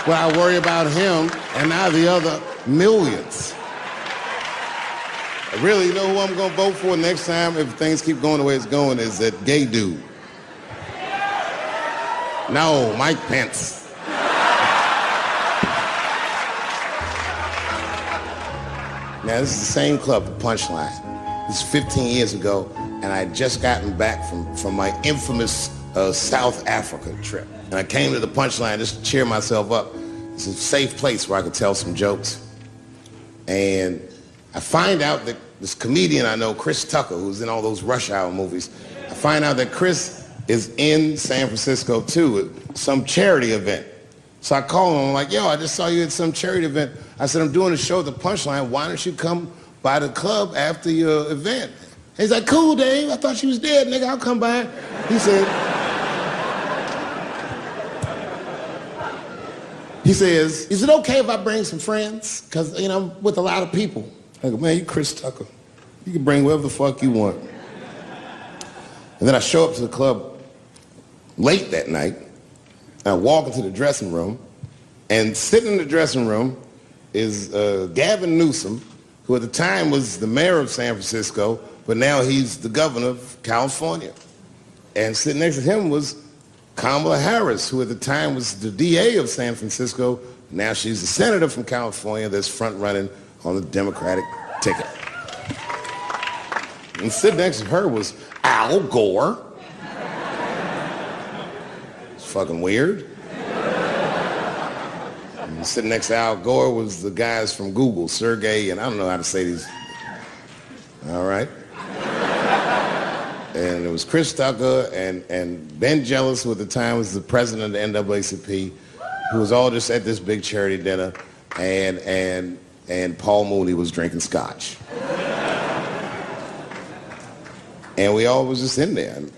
would I worry about him and not the other millions? Really, you know who I'm gonna vote for next time if things keep going the way it's going is that gay dude. No, Mike Pence. Now, this is the same club, the Punchline. This is 15 years ago, and I had just gotten back from my infamous South Africa trip. And I came to the Punchline just to cheer myself up. It's a safe place where I could tell some jokes. And I find out that this comedian I know, Chris Tucker, who's in all those Rush Hour movies, I find out that Chris is in San Francisco too at some charity event. So I call him, I'm like, yo, I just saw you at some charity event. I said, I'm doing a show at the Punchline. Why don't you come by the club after your event? He's like, cool, Dave. I thought she was dead, nigga. I'll come by. He says, is it okay if I bring some friends? Because, you know, I'm with a lot of people. I go, man, you Chris Tucker. You can bring whoever the fuck you want. And then I show up to the club late that night. I walk into the dressing room, and sitting in the dressing room is Gavin Newsom, who at the time was the mayor of San Francisco, but now he's the governor of California. And sitting next to him was Kamala Harris, who at the time was the DA of San Francisco. Now she's the senator from California that's front-running on the Democratic ticket. And sitting next to her was Al Gore. It's fucking weird. And sitting next to Al Gore was the guys from Google, Sergey, and I don't know how to say these. All right. And it was Chris Tucker and Ben Jealous, who at the time was the president of the NAACP, who was all just at this big charity dinner, and Paul Mooney was drinking scotch. And we all was just in there. And,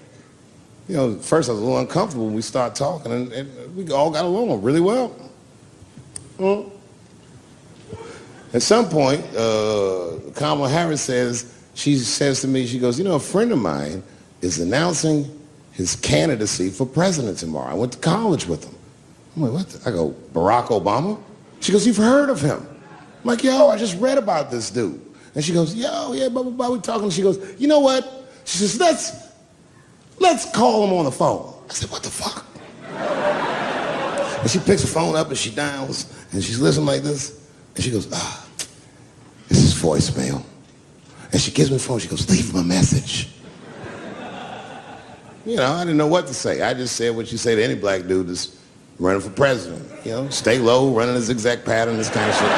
you know, at first I was a little uncomfortable when we started talking, and we all got along really well. At some point, Kamala Harris she says to me, she goes, you know, a friend of mine is announcing his candidacy for president tomorrow. I went to college with him. I'm like, what? I go, Barack Obama? She goes, you've heard of him? I'm like, yo, I just read about this dude. And she goes, yo, yeah, blah, blah, blah, we talking. She goes, you know what? She says, let's call him on the phone. I said, what the fuck? And she picks the phone up and she dials and she's listening like this. And she goes, this is voicemail. And she gives me the phone. She goes, leave him a message. You know, I didn't know what to say. I just said what you say to any black dude that's running for president. You know, stay low, running a zigzag pattern, this kind of shit.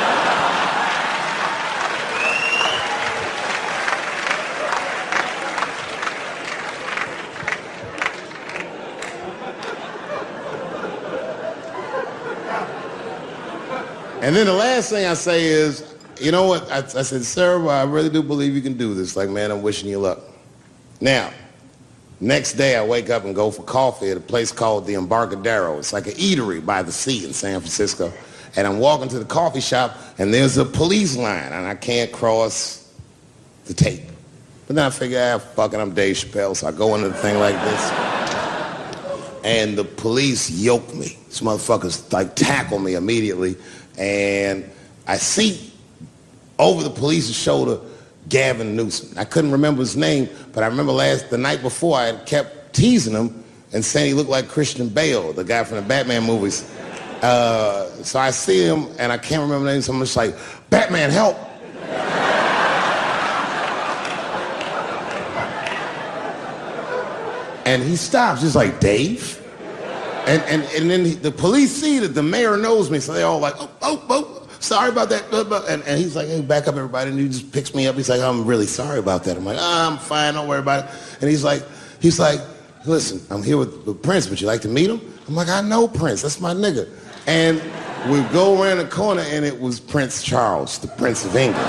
And then the last thing I say is, you know what? I said, Sarah, I really do believe you can do this. Like, man, I'm wishing you luck. Now, next day I wake up and go for coffee at a place called the Embarcadero. It's like an eatery by the sea in San Francisco. And I'm walking to the coffee shop, and there's a police line, and I can't cross the tape. But then I figure, fuck it, I'm Dave Chappelle, so I go into the thing like this. And the police yoke me. These motherfuckers, like, tackle me immediately. And I see over the police's shoulder Gavin Newsom. I couldn't remember his name, but I remember the night before I had kept teasing him and saying he looked like Christian Bale, the guy from the Batman movies. So I see him, and I can't remember the name, so I'm just like, Batman, help! And he stops, he's like, Dave? And then the police see that the mayor knows me, so they all like, oh, sorry about that. And he's like, hey, back up, everybody. And he just picks me up. He's like, I'm really sorry about that. I'm like, I'm fine, don't worry about it. And he's like, listen, I'm here with Prince. Would you like to meet him? I'm like, I know Prince. That's my nigga. And we go around the corner, and it was Prince Charles, the Prince of England.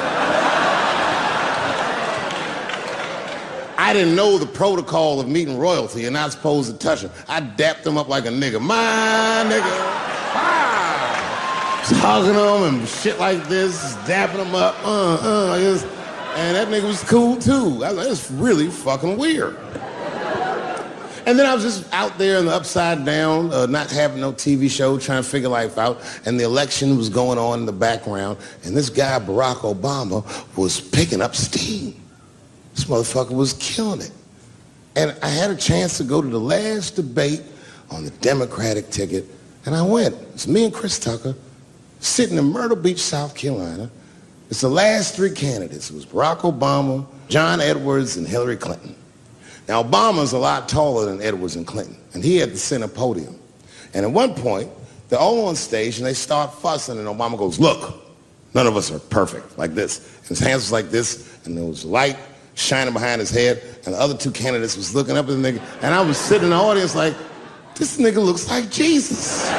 I didn't know the protocol of meeting royalty. You're not supposed to touch him. I dapped him up like a nigga. My nigga. Just hugging him and shit like this, dapping him up. And that nigga was cool, too. I was like, it's really fucking weird. And then I was just out there in the upside down, not having no TV show, trying to figure life out. And the election was going on in the background. And this guy, Barack Obama, was picking up steam. This motherfucker was killing it. And I had a chance to go to the last debate on the Democratic ticket. And I went. It's me and Chris Tucker sitting in Myrtle Beach, South Carolina. It's the last three candidates. It was Barack Obama, John Edwards, and Hillary Clinton. Now, Obama's a lot taller than Edwards and Clinton, and he had the center podium. And at one point, they're all on stage, and they start fussing, and Obama goes, look, none of us are perfect, like this. And his hands was like this, and there was light shining behind his head, and the other two candidates was looking up at the nigga, and I was sitting in the audience like, this nigga looks like Jesus.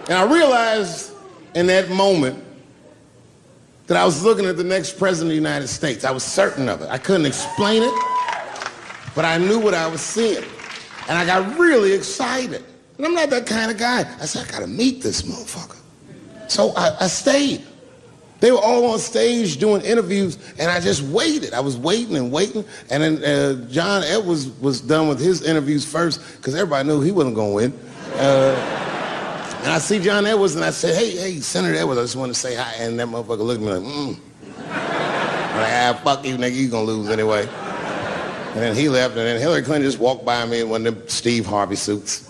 And I realized in that moment that I was looking at the next president of the United States. I was certain of it. I couldn't explain it, but I knew what I was seeing. And I got really excited. And I'm not that kind of guy. I said, I gotta meet this motherfucker. So I stayed. They were all on stage doing interviews, and I just waited. I was waiting and waiting. And then John Edwards was done with his interviews first, because everybody knew he wasn't gonna win. And I see John Edwards, and I said, hey, Senator Edwards, I just want to say hi. And that motherfucker looked at me like, I'm like, fuck you, nigga, you gonna lose anyway. And then he left, and then Hillary Clinton just walked by me in one of them Steve Harvey suits.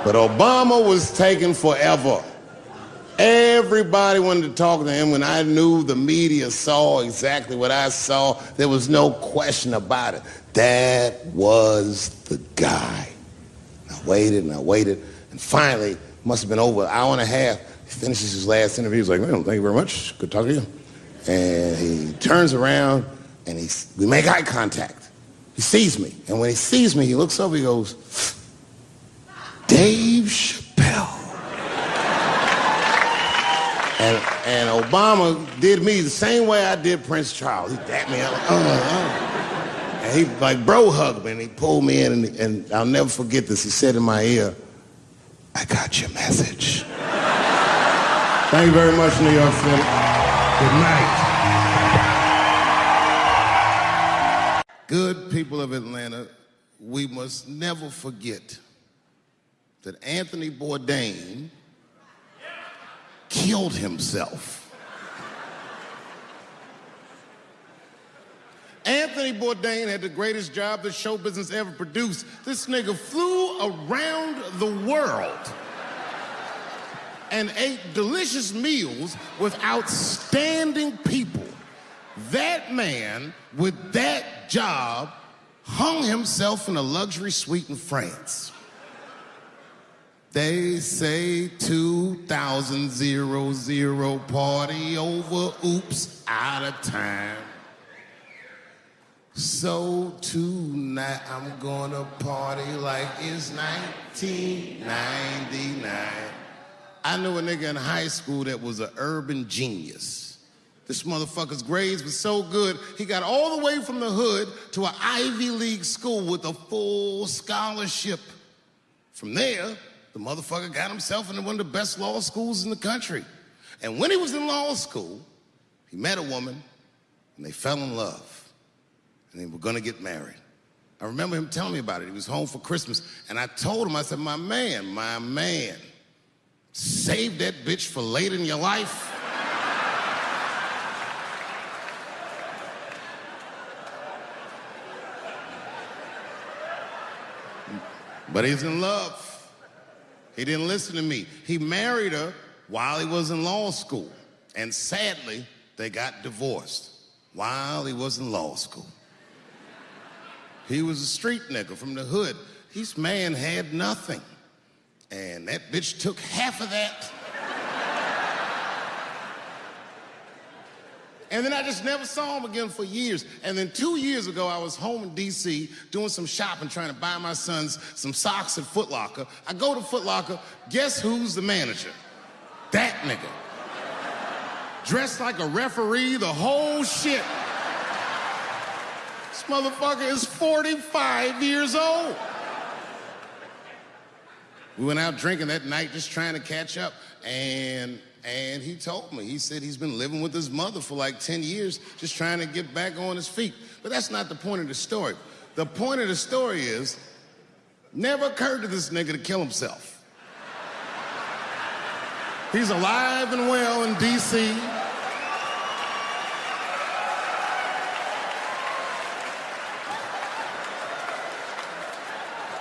But Obama was taking forever. Everybody wanted to talk to him. When I knew the media saw exactly what I saw, there was no question about it. That was the guy. I waited and I waited, and finally, must have been over an hour and a half, he finishes his last interview. He's like, well, thank you very much. Good talking to you. And he turns around, and we make eye contact. He sees me, and when he sees me, he looks over, he goes, Dave Chappelle. And Obama did me the same way I did Prince Charles. He dapped me up, and he like bro hugged me, and he pulled me in, and I'll never forget this. He said in my ear, I got your message. Thank you very much, New York City. Good night. Good people of Atlanta, we must never forget that Anthony Bourdain killed himself. Anthony Bourdain had the greatest job that show business ever produced. This nigga flew around the world and ate delicious meals with outstanding people. That man, with that job, hung himself in a luxury suite in France. They say 2000 party over, oops, out of time. So tonight I'm gonna party like it's 1999. I knew a nigga in high school that was an urban genius. This motherfucker's grades was so good, he got all the way from the hood to an Ivy League school with a full scholarship. From there, the motherfucker got himself into one of the best law schools in the country. And when he was in law school, he met a woman and they fell in love. And they were gonna get married. I remember him telling me about it. He was home for Christmas. And I told him, I said, my man, save that bitch for later in your life. But he's in love. He didn't listen to me. He married her while he was in law school. And sadly, they got divorced while he was in law school. He was a street nigga from the hood. This man had nothing. And that bitch took half of that. And then I just never saw him again for years. And then 2 years ago, I was home in D.C. doing some shopping, trying to buy my sons some socks at Foot Locker. I go to Foot Locker, guess who's the manager? That nigga. Dressed like a referee, the whole shit. This motherfucker is 45 years old. We went out drinking that night, just trying to catch up, and he told me, he said he's been living with his mother for like 10 years, just trying to get back on his feet. But that's not the point of the story. The point of the story is, never occurred to this nigga to kill himself. He's alive and well in D.C.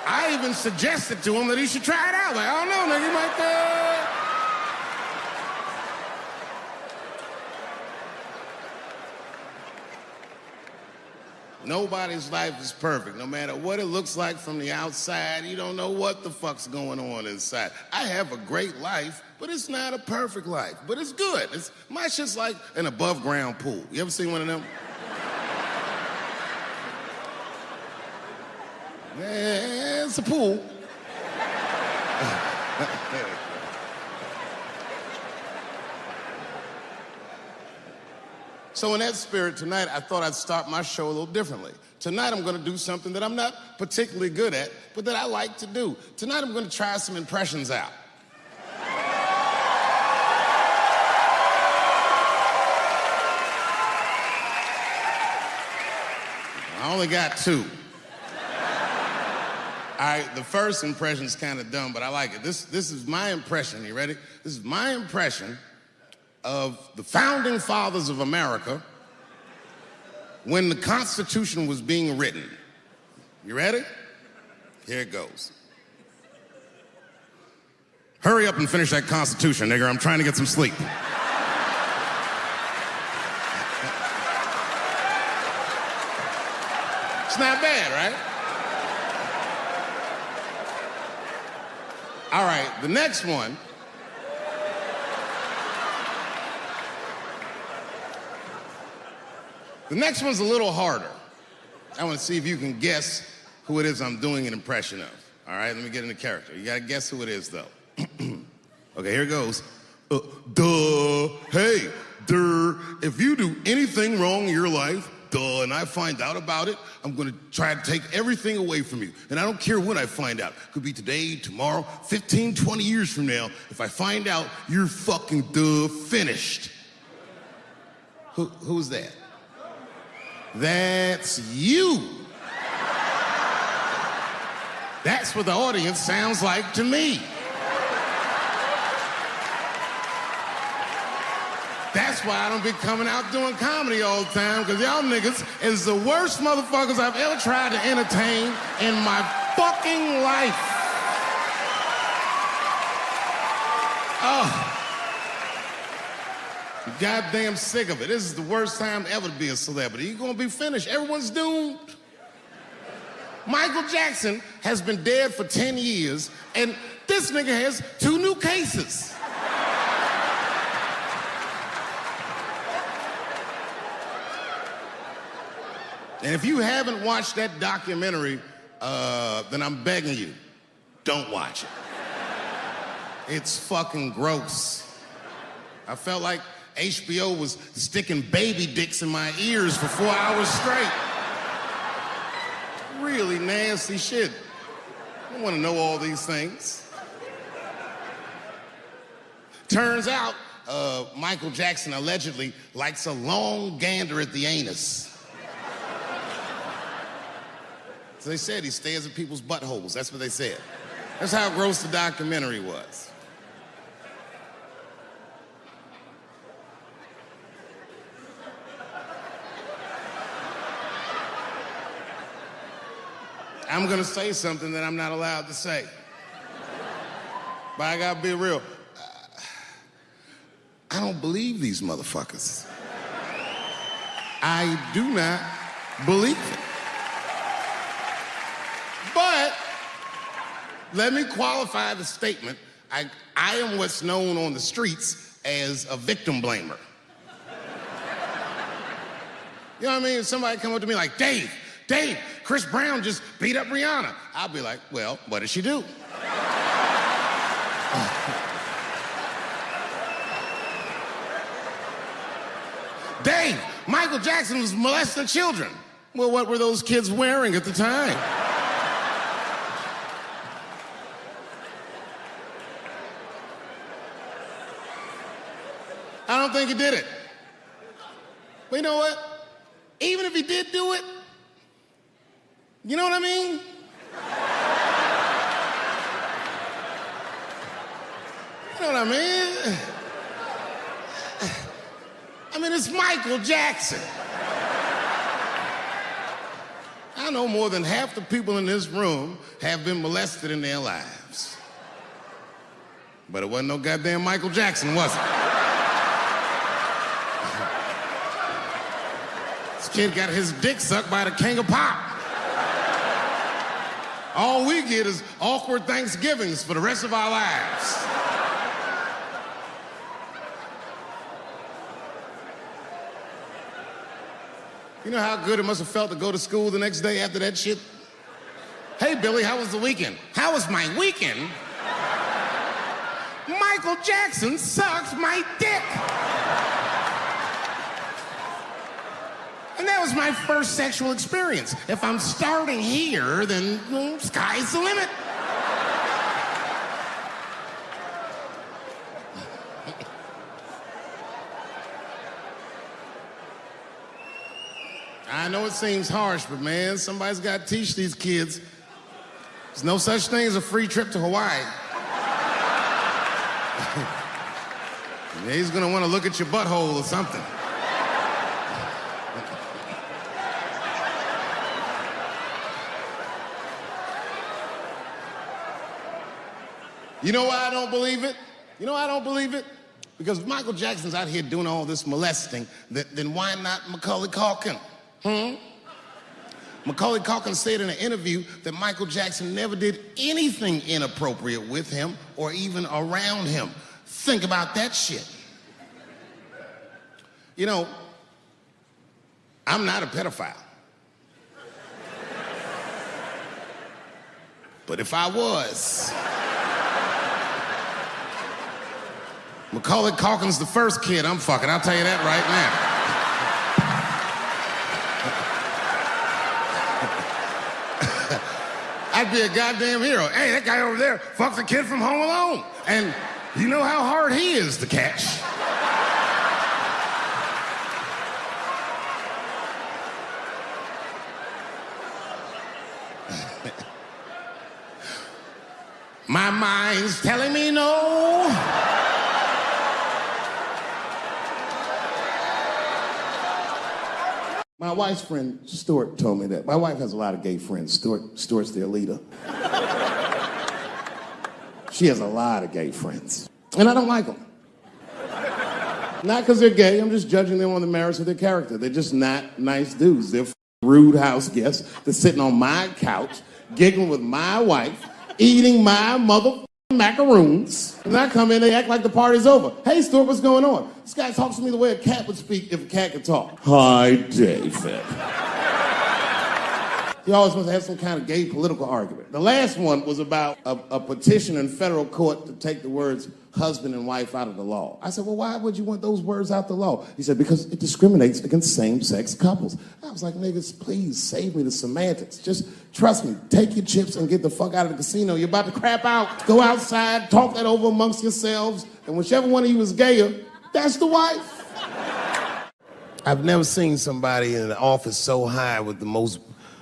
I even suggested to him that he should try it out. Like, I don't know, nigga, you might... Nobody's life is perfect. No matter what it looks like from the outside, you don't know what the fuck's going on inside. I have a great life, but it's not a perfect life. But it's good. My shit's like an above-ground pool. You ever seen one of them? Yeah, it's a pool. So in that spirit, tonight, I thought I'd start my show a little differently. Tonight, I'm gonna do something that I'm not particularly good at, but that I like to do. Tonight, I'm gonna try some impressions out. I only got 2. All right, the first impression's kind of dumb, but I like it. This is my impression. You ready? This is my impression of the founding fathers of America when the Constitution was being written. You ready? Here it goes. Hurry up and finish that Constitution, nigger. I'm trying to get some sleep. It's not bad, right? All right, the next one. The next one's a little harder. I want to see if you can guess who it is I'm doing an impression of. All right, let me get into character. You got to guess who it is, though. Okay, here it goes. Hey, if you do anything wrong in your life, and I find out about it, I'm going to try to take everything away from you. And I don't care when I find out. Could be today, tomorrow, 15, 20 years from now. If I find out, you're fucking finished. Who's that? That's you. That's what the audience sounds like to me. That's why I don't be coming out doing comedy all the time, because y'all niggas is the worst motherfuckers I've ever tried to entertain in my fucking life. Oh. I'm goddamn sick of it. This is the worst time ever to be a celebrity. You're gonna be finished. Everyone's doomed. Michael Jackson has been dead for 10 years, and This nigga has 2 new cases. And if you haven't watched that documentary, then I'm begging you, don't watch it. It's fucking gross. I felt like HBO was sticking baby dicks in my ears for 4 hours straight. Really nasty shit. I don't want to know all these things. Turns out, Michael Jackson allegedly likes a long gander at the anus. So they said he stares at people's buttholes. That's what they said. That's how gross the documentary was. I'm gonna say something that I'm not allowed to say. But I gotta be real. I don't believe these motherfuckers. I do not believe it. But let me qualify the statement. I am what's known on the streets as a victim blamer. You know what I mean? If somebody come up to me like, Dave, Chris Brown just beat up Rihanna. I'll be like, well, what did she do? Dave, Michael Jackson was molesting children. Well, what were those kids wearing at the time? I don't think he did it. But you know what? Even if he did do it, you know what I mean? You know what I mean? I mean, it's Michael Jackson. I know more than half the people in this room have been molested in their lives. But it wasn't no goddamn Michael Jackson, was it? This kid got his dick sucked by the king of pop. All we get is awkward Thanksgivings for the rest of our lives. You know how good it must have felt to go to school the next day after that shit? Hey, Billy, how was the weekend? How was my weekend? Michael Jackson sucked my dick. And that was my first sexual experience. If I'm starting here, then sky's the limit. I know it seems harsh, but man, somebody's got to teach these kids. There's no such thing as a free trip to Hawaii. He's gonna want to look at your butthole or something. You know why I don't believe it? You know why I don't believe it? Because if Michael Jackson's out here doing all this molesting, then why not Macaulay Culkin? Macaulay Culkin said in an interview that Michael Jackson never did anything inappropriate with him or even around him. Think about that shit. You know, I'm not a pedophile. But if I was, Macaulay Culkin's the first kid I'm fucking, I'll tell you that right now. I'd be a goddamn hero. Hey, that guy over there fucks a kid from Home Alone. And you know how hard he is to catch. My mind's telling me no. My wife's friend, Stuart, told me that. My wife has a lot of gay friends. Stuart's their leader. She has a lot of gay friends. And I don't like them. Not because they're gay, I'm just judging them on the merits of their character. They're just not nice dudes. They're rude house guests. They're sitting on my couch, giggling with my wife, eating my mother macaroons. And I come in, they act like the party's over. Hey, Stuart, what's going on? This guy talks to me the way a cat would speak if a cat could talk. Hi, David. He always must have some kind of gay political argument. The last one was about a petition in federal court to take the words husband and wife out of the law. I said, well, why would you want those words out the law? He said, because it discriminates against same-sex couples. I was like, niggas, please save me the semantics. Just trust me. Take your chips and get the fuck out of the casino. You're about to crap out. Go outside, talk that over amongst yourselves, and whichever one of you is gayer, that's the wife. I've never seen somebody in an office so high with the most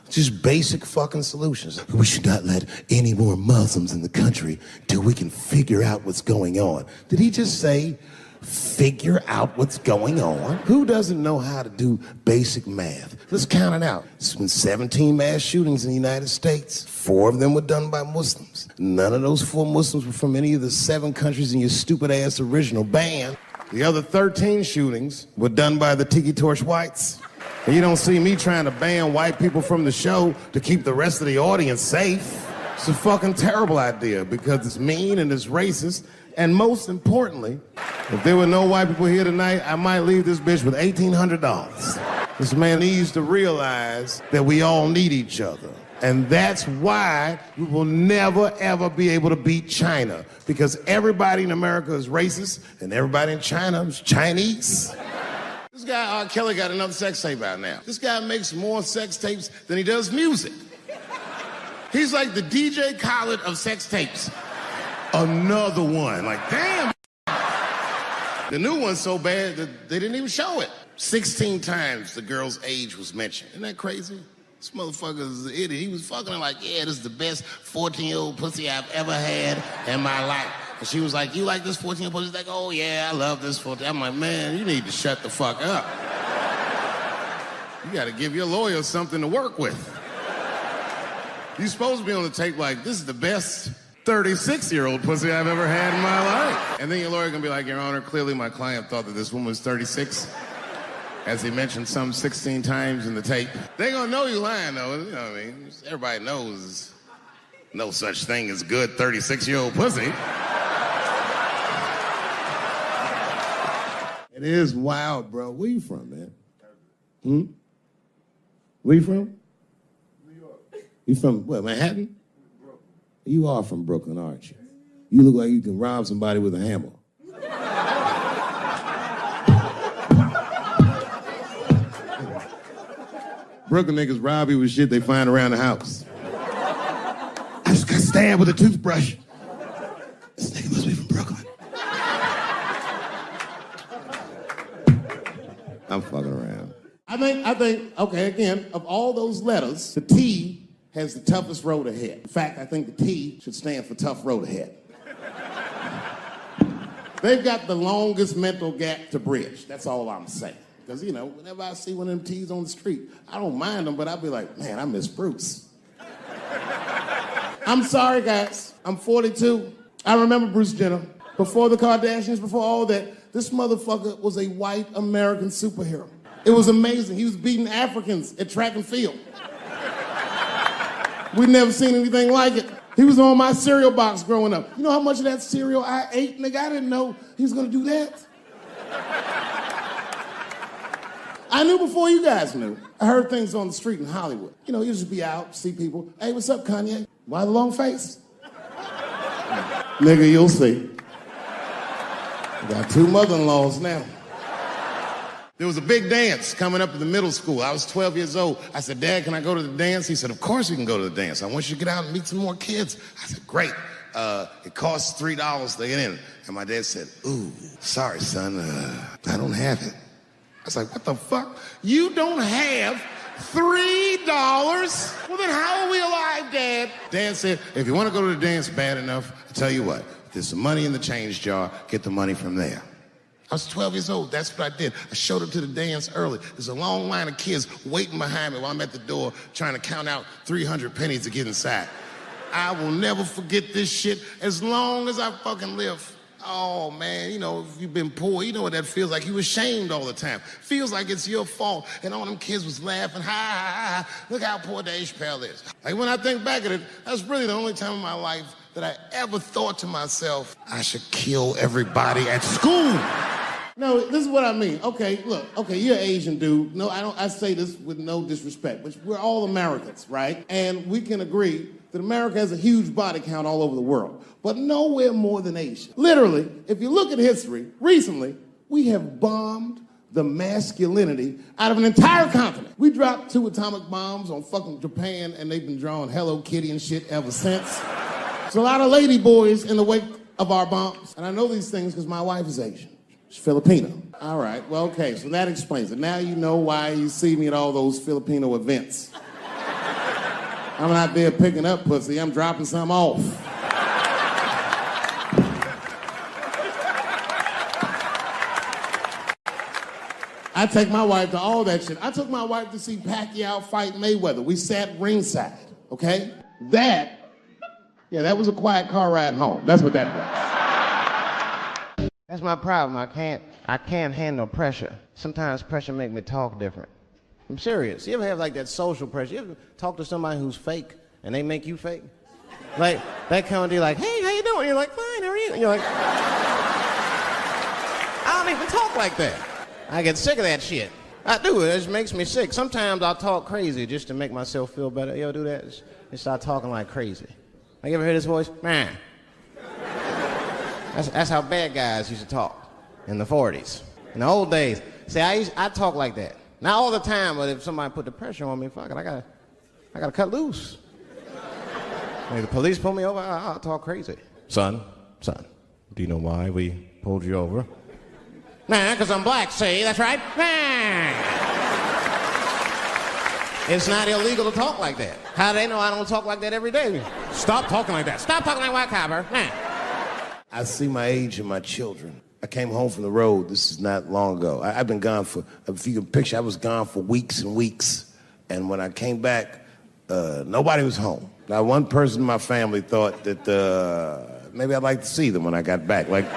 just basic fucking solutions. We should not let any more Muslims in the country till we can figure out what's going on. Did he just say, figure out what's going on? Who doesn't know how to do basic math? Let's count it out. There's been 17 mass shootings in the United States. 4 of them were done by Muslims. None of those 4 Muslims were from any of the 7 countries in your stupid ass original band. The other 13 shootings were done by the Tiki Torch whites. And you don't see me trying to ban white people from the show to keep the rest of the audience safe. It's a fucking terrible idea because it's mean and it's racist. And most importantly, if there were no white people here tonight, I might leave this bitch with $1,800. This man needs to realize that we all need each other. And that's why we will never, ever be able to beat China. Because everybody in America is racist and everybody in China is Chinese. This guy, R. Kelly, got another sex tape out now. This guy makes more sex tapes than he does music. He's like the DJ Khaled of sex tapes. Another one. Like, damn. The new one's so bad that they didn't even show it. 16 times the girl's age was mentioned. Isn't that crazy? This motherfucker's an idiot. He was fucking her like, yeah, this is the best 14-year-old pussy I've ever had in my life. And she was like, you like this 14-year-old pussy? He's like, oh, yeah, I love this 14. I'm like, man, you need to shut the fuck up. You got to give your lawyer something to work with. You're supposed to be on the tape like, this is the best 36-year-old pussy I've ever had in my life. And then your lawyer going to be like, Your Honor, clearly my client thought that this woman was 36. As he mentioned some 16 times in the tape. They going to know you lying, though. You know what I mean? Everybody knows no such thing as good 36-year-old pussy. It is wild, bro. Where you from, man? Where you from? New York. You from, what, Manhattan? Brooklyn. You are from Brooklyn, aren't you? You look like you can rob somebody with a hammer. Brooklyn niggas rob you with shit they find around the house. I just got stabbed with a toothbrush. This nigga must be from Brooklyn. I'm fucking around. I think, okay, again, of all those letters, the T has the toughest road ahead. In fact, I think the T should stand for tough road ahead. They've got the longest mental gap to bridge. That's all I'm saying. Because, you know, whenever I see one of them T's on the street, I don't mind them, but I'll be like, man, I miss Bruce. I'm sorry, guys. I'm 42. I remember Bruce Jenner. Before the Kardashians, before all that, this motherfucker was a white American superhero. It was amazing. He was beating Africans at track and field. We'd never seen anything like it. He was on my cereal box growing up. You know how much of that cereal I ate, nigga? I didn't know he was gonna do that. I knew before you guys knew. I heard things on the street in Hollywood. You know, you just be out, see people. Hey, what's up, Kanye? Why the long face? Nigga, you'll see. I got 2 mother-in-laws now. There was a big dance coming up in the middle school. I was 12 years old. I said, Dad, can I go to the dance? He said, of course you can go to the dance. I want you to get out and meet some more kids. I said, great. It costs $3 to get in. And my dad said, ooh, sorry, son, I don't have it. I was like, what the fuck? You don't have $3? Well, then how are we alive, Dad? Dad said, if you want to go to the dance bad enough, I'll tell you what, there's some money in the change jar, get the money from there. I was 12 years old, that's what I did. I showed up to the dance early. There's a long line of kids waiting behind me while I'm at the door trying to count out 300 pennies to get inside. I will never forget this shit as long as I fucking live. Oh, man, you know, if you've been poor, you know what that feels like. You ashamed all the time. Feels like it's your fault. And all them kids was laughing, ha, ha, ha. Look how poor Dave Chappelle is. Like, when I think back at it, that's really the only time in my life that I ever thought to myself, I should kill everybody at school. No, this is what I mean. Okay, look, okay, you're an Asian dude. No, I say this with no disrespect, but we're all Americans, right? And we can agree that America has a huge body count all over the world, but nowhere more than Asia. Literally, if you look at history, recently, we have bombed the masculinity out of an entire continent. We dropped 2 atomic bombs on fucking Japan, and they've been drawing Hello Kitty and shit ever since. There's a lot of lady boys in the wake of our bombs, and I know these things because my wife is Asian. She's Filipino. All right, well, okay, so that explains it. Now you know why you see me at all those Filipino events. I'm not there picking up pussy, I'm dropping some off. I take my wife to all that shit. I took my wife to see Pacquiao fight Mayweather. We sat ringside, okay? That was a quiet car ride home. That's what that was. That's my problem. I can't handle pressure. Sometimes pressure make me talk different. I'm serious. You ever have like that social pressure? You ever talk to somebody who's fake and they make you fake? Like that kind of deal, like, hey, how you doing? You're like, fine, how are you? And you're like, I don't even talk like that. I get sick of that shit. I do. It just makes me sick. Sometimes I'll talk crazy just to make myself feel better. You ever do that? Just start talking like crazy. Like, you ever hear this voice? Man. That's how bad guys used to talk in the 40s. In the old days. See, I talk like that. Not all the time, but if somebody put the pressure on me, fuck it, I gotta cut loose. Like the police pull me over, I'll talk crazy. Son, do you know why we pulled you over? Nah, because I'm black, see, that's right. Nah. It's not illegal to talk like that. How do they know I don't talk like that every day? Stop talking like that. Stop talking like white copper. Nah. I see my age in my children. I came home from the road. This is not long ago. I've been gone for, if you can picture, I was gone for weeks and weeks. And when I came back, nobody was home. Now, one person in my family thought that maybe I'd like to see them when I got back. Like,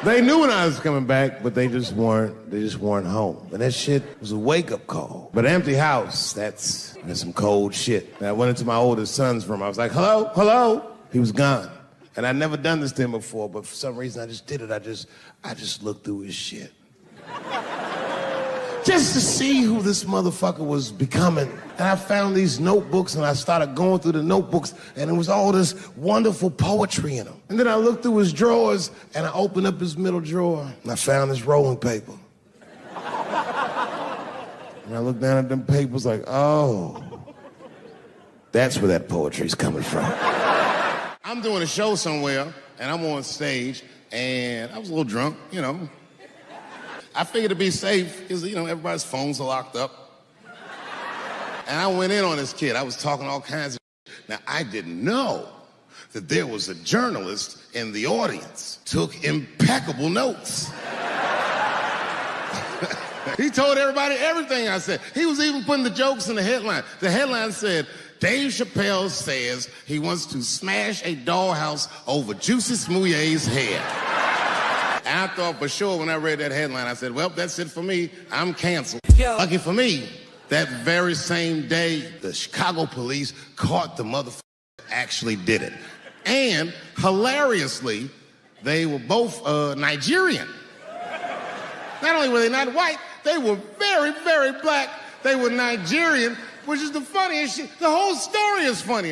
they knew when I was coming back, but they just weren't home. And that shit was a wake-up call. But an empty house, that's some cold shit. And I went into my oldest son's room. I was like, hello, hello. He was gone. And I'd never done this to him before, but for some reason I just did it. I just looked through his shit. Just to see who this motherfucker was becoming. And I found these notebooks, and I started going through the notebooks, and it was all this wonderful poetry in them. And then I looked through his drawers, and I opened up his middle drawer, and I found this rolling paper. And I looked down at them papers like, oh, that's where that poetry's coming from. I'm doing a show somewhere, and I'm on stage, and I was a little drunk, you know. I figured to be safe, because, you know, everybody's phones are locked up. And I went in on this kid. I was talking all kinds of shit. Now, I didn't know that there was a journalist in the audience. Took impeccable notes. He told everybody everything I said. He was even putting the jokes in the headline. The headline said, Dave Chappelle says he wants to smash a dollhouse over Juicy Smouye's head. And I thought for sure when I read that headline, I said, well, that's it for me. I'm canceled. Lucky for me, that very same day, the Chicago police caught the motherfucker that actually did it. And hilariously, they were both Nigerian. Not only were they not white, they were very, very black. They were Nigerian, which is the funniest shit. The whole story is funny.